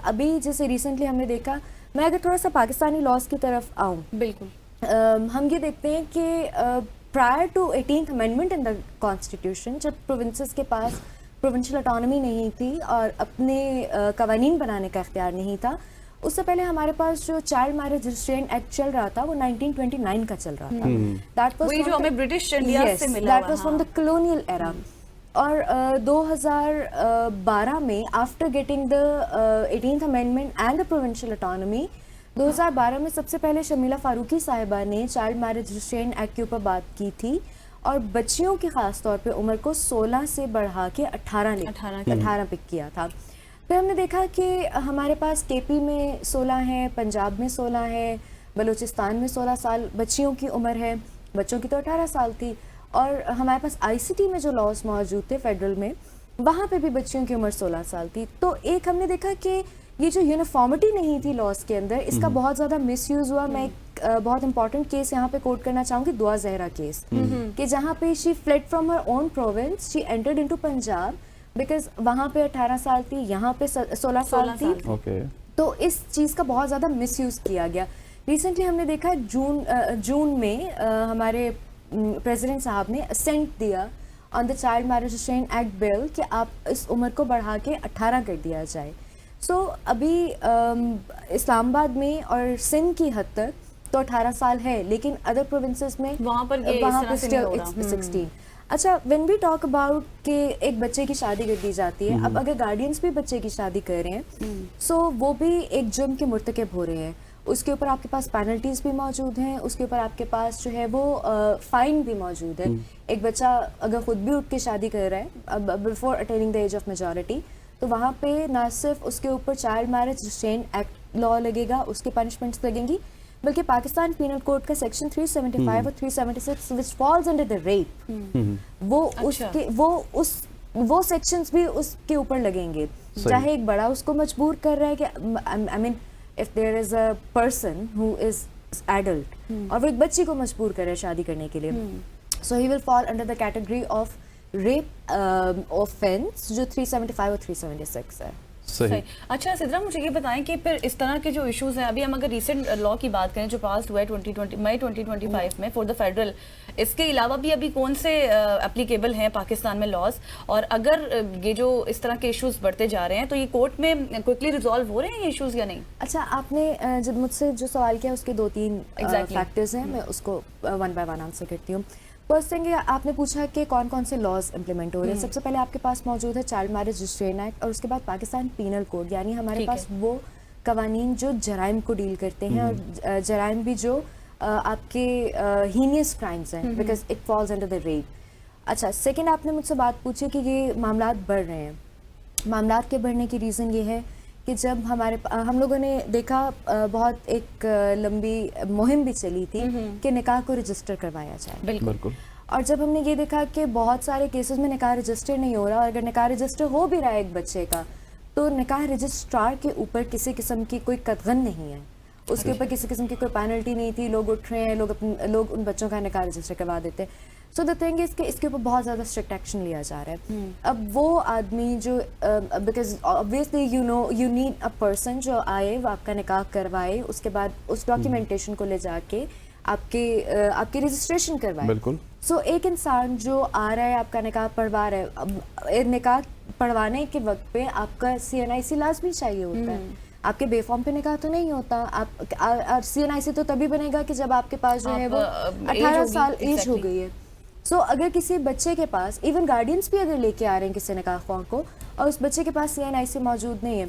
अभी जैसे रिसेंटली हमने देखा, मैं अगर थोड़ा सा पाकिस्तानी लॉज की तरफ आऊँ, बिल्कुल हम ये देखते हैं कि prior to 18th amendment in the constitution, जब प्रोविंसेस के पास प्रोविंशियल ऑटोनॉमी नहीं थी और अपने कवानीन बनाने का इख्तियार नहीं था, उससे पहले हमारे पास जो चाइल्ड मैरिज रजिस्ट्रेशन एक्ट चल रहा था वो 1929 का चल रहा था. That was वही from जो the- हमें ब्रिटिश इंडिया Yes, से मिला that was from the colonial era. और 2012 में after getting the 18th amendment and the provincial autonomy, 2012 में सबसे पहले शमीला फारूकी साहिबा ने चाइल्ड मैरिज रजिस्ट्रेशन एक्ट के ऊपर बात की थी और बच्चियों की खास तौर पे उम्र को 16 से बढ़ा के 18 पिक किया था. फिर हमने देखा कि हमारे पास केपी में 16 है, पंजाब में 16 है, बलूचिस्तान में 16 साल बच्चियों की उम्र है, बच्चों की तो 18 साल थी. और हमारे पास आईसीटी में जो लॉज मौजूद थे फेडरल में, वहाँ पे भी बच्चियों की उम्र 16 साल थी. तो एक हमने देखा कि ये जो यूनिफॉर्मिटी नहीं थी लॉज के अंदर, इसका बहुत ज़्यादा मिसयूज़ हुआ. मैं एक बहुत इंपॉर्टेंट केस यहाँ पे कोट करना चाहूँगी, दुआ जहरा केस, कि जहाँ पे she fled from her own province, she entered into Punjab because वहाँ पे 18 साल थी, यहाँ पे 16 साल थी. ओके. तो इस चीज़ का बहुत ज़्यादा मिसयूज़ किया गया. रिसेंटली हमने देखा जून में हमारे प्रेसिडेंट साहब ने असेंट दिया on the child marriage registration act bill कि आप इस उम्र को बढ़ा के 18 कर दिया जाए. सो अभी इस्लामाबाद में और सिंध की हद तक तो 18 साल है, लेकिन अदर प्रोविंसेस में वहाँ पर ये इस तरह से नहीं हो रहा. 16. अच्छा, व्हेन वी टॉक अबाउट कि एक बच्चे की शादी कर दी जाती है, अब अगर गार्डियंस भी बच्चे की शादी कर रहे हैं, सो वो भी एक जुर्म के मुर्तकब हो रहे हैं. उसके ऊपर आपके पास पेनल्टीज भी मौजूद हैं, उसके ऊपर आपके पास जो है वो फाइन भी मौजूद है. एक बच्चा अगर खुद भी उठ के शादी कर रहा है before attaining the age of majority, तो वहाँ पे ना सिर्फ उसके ऊपर child marriage registration act law लगेगा, उसके पनिशमेंट्स लगेंगी, बल्कि पाकिस्तान पीनल कोड का सेक्शन 375 और 376 which falls under the rape, वो सेक्शंस भी उसके ऊपर लगेंगे. चाहे एक बड़ा उसको मजबूर कर रहा है कि I mean if there is a person who is adult और वो एक बच्ची को मजबूर कर रहा है शादी करने के लिए, so he will fall under the category of rape offence जो 375 और 376 है. सही. अच्छा सिद्रा, मुझे ये बताएं कि फिर इस तरह के जो इश्यूज हैं, अभी हम अगर रीसेंट लॉ की बात करें जो पास हुआ है 2020 मई 2025 में फॉर द फेडरल, इसके अलावा भी अभी कौन से एप्लीकेबल हैं पाकिस्तान में लॉज, और अगर ये जो इस तरह के इश्यूज बढ़ते जा रहे हैं तो ये कोर्ट में क्विकली रिजॉल्व हो रहे हैं ये इश्यूज या नहीं? अच्छा, आपने जब मुझसे जो सवाल किया उसके 2-3 फैक्टर्स हैं, मैं उसको वन बाय वन आंसर करती हूँ. फर्स्ट थिंग, आपने पूछा कि कौन कौन से लॉज इंप्लीमेंट हो रहे हैं. सबसे पहले आपके पास मौजूद है चाइल्ड मैरिज रजिस्ट्रेशन एक्ट और उसके बाद पाकिस्तान पीनल कोड, यानी हमारे पास वो कवानीन जो जराइम को डील करते हैं और जराइम भी जो आपके हीनियस क्राइम्स हैं because it falls under the rape. अच्छा, सेकंड आपने मुझसे बात पूछी कि ये मामलात बढ़ रहे हैं. मामलात के बढ़ने की रीज़न ये है कि जब हम लोगों ने देखा बहुत एक लंबी मुहिम भी चली थी कि निकाह को रजिस्टर करवाया जाए. बिल्कुल. और जब हमने ये देखा कि बहुत सारे केसेस में निकाह रजिस्टर नहीं हो रहा, और अगर निकाह रजिस्टर हो भी रहा है एक बच्चे का, तो निकाह रजिस्ट्रार के ऊपर किसी किस्म की कोई कतगन नहीं है, उसके ऊपर किसी किस्म की कोई पेनल्टी नहीं थी. लोग उठ रहे हैं, लोग उन बच्चों का निकाह रजिस्टर करवा देते हैं. सो द थिंग इज कि इसके ऊपर बहुत ज़्यादा स्ट्रिक्ट एक्शन लिया जा रहा है. अब वो आदमी जो because obviously you need a person जो आए, वो आपका निकाह करवाए, उसके बाद उस डॉक्यूमेंटेशन को ले जाके आपकी रजिस्ट्रेशन करवाए. बिल्कुल. सो एक इंसान जो आ रहा है आपका निकाह पढ़वा रहा है, अब निकाह पढ़वाने के वक्त पे आपका CNIC लाजमी चाहिए होता है. आपके बेफॉर्म पे निकाह तो नहीं होता. आप CNIC तो तभी बनेगा कि जब आपके पास जो है वो 18 साल एज हो गई है. सो अगर किसी बच्चे के पास, इवन गार्डियंस भी अगर लेके आ रहे हैं किसी निकाह ख्वाह को और उस बच्चे के पास CNIC मौजूद नहीं है,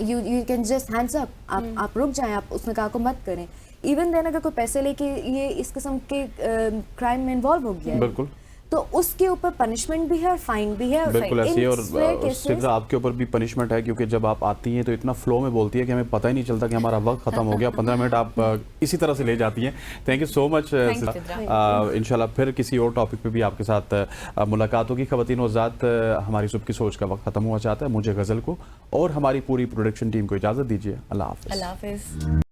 you can just hands up, आप रुक जाएं, आप उस निकाह को मत करें. इवन देन अगर कोई पैसे लेके ये इस किस्म के क्राइम में इन्वॉल्व हो गया है, बिल्कुल, तो उसके ऊपर पनिशमेंट भी है और फाइन भी है. बिल्कुल ऐसी है. और सिद्रा, आपके ऊपर भी पनिशमेंट है क्योंकि जब आप आती हैं तो इतना फ्लो में बोलती है कि हमें पता ही नहीं चलता कि हमारा वक्त खत्म हो गया. 15 मिनट आप इसी तरह से ले जाती हैं. Thank you so much. इंशाल्लाह फिर किसी और टॉपिक पे भी आपके साथ मुलाकात होगी. ख़वातीन व ज़ात, हमारी सुबह की सोच का वक्त खत्म हुआ चाहता है. मुझे गज़ल को और हमारी पूरी प्रोडक्शन टीम को इजाज़त दीजिए. अल्लाह हाफ़िज़. अल्लाह हाफ़िज़.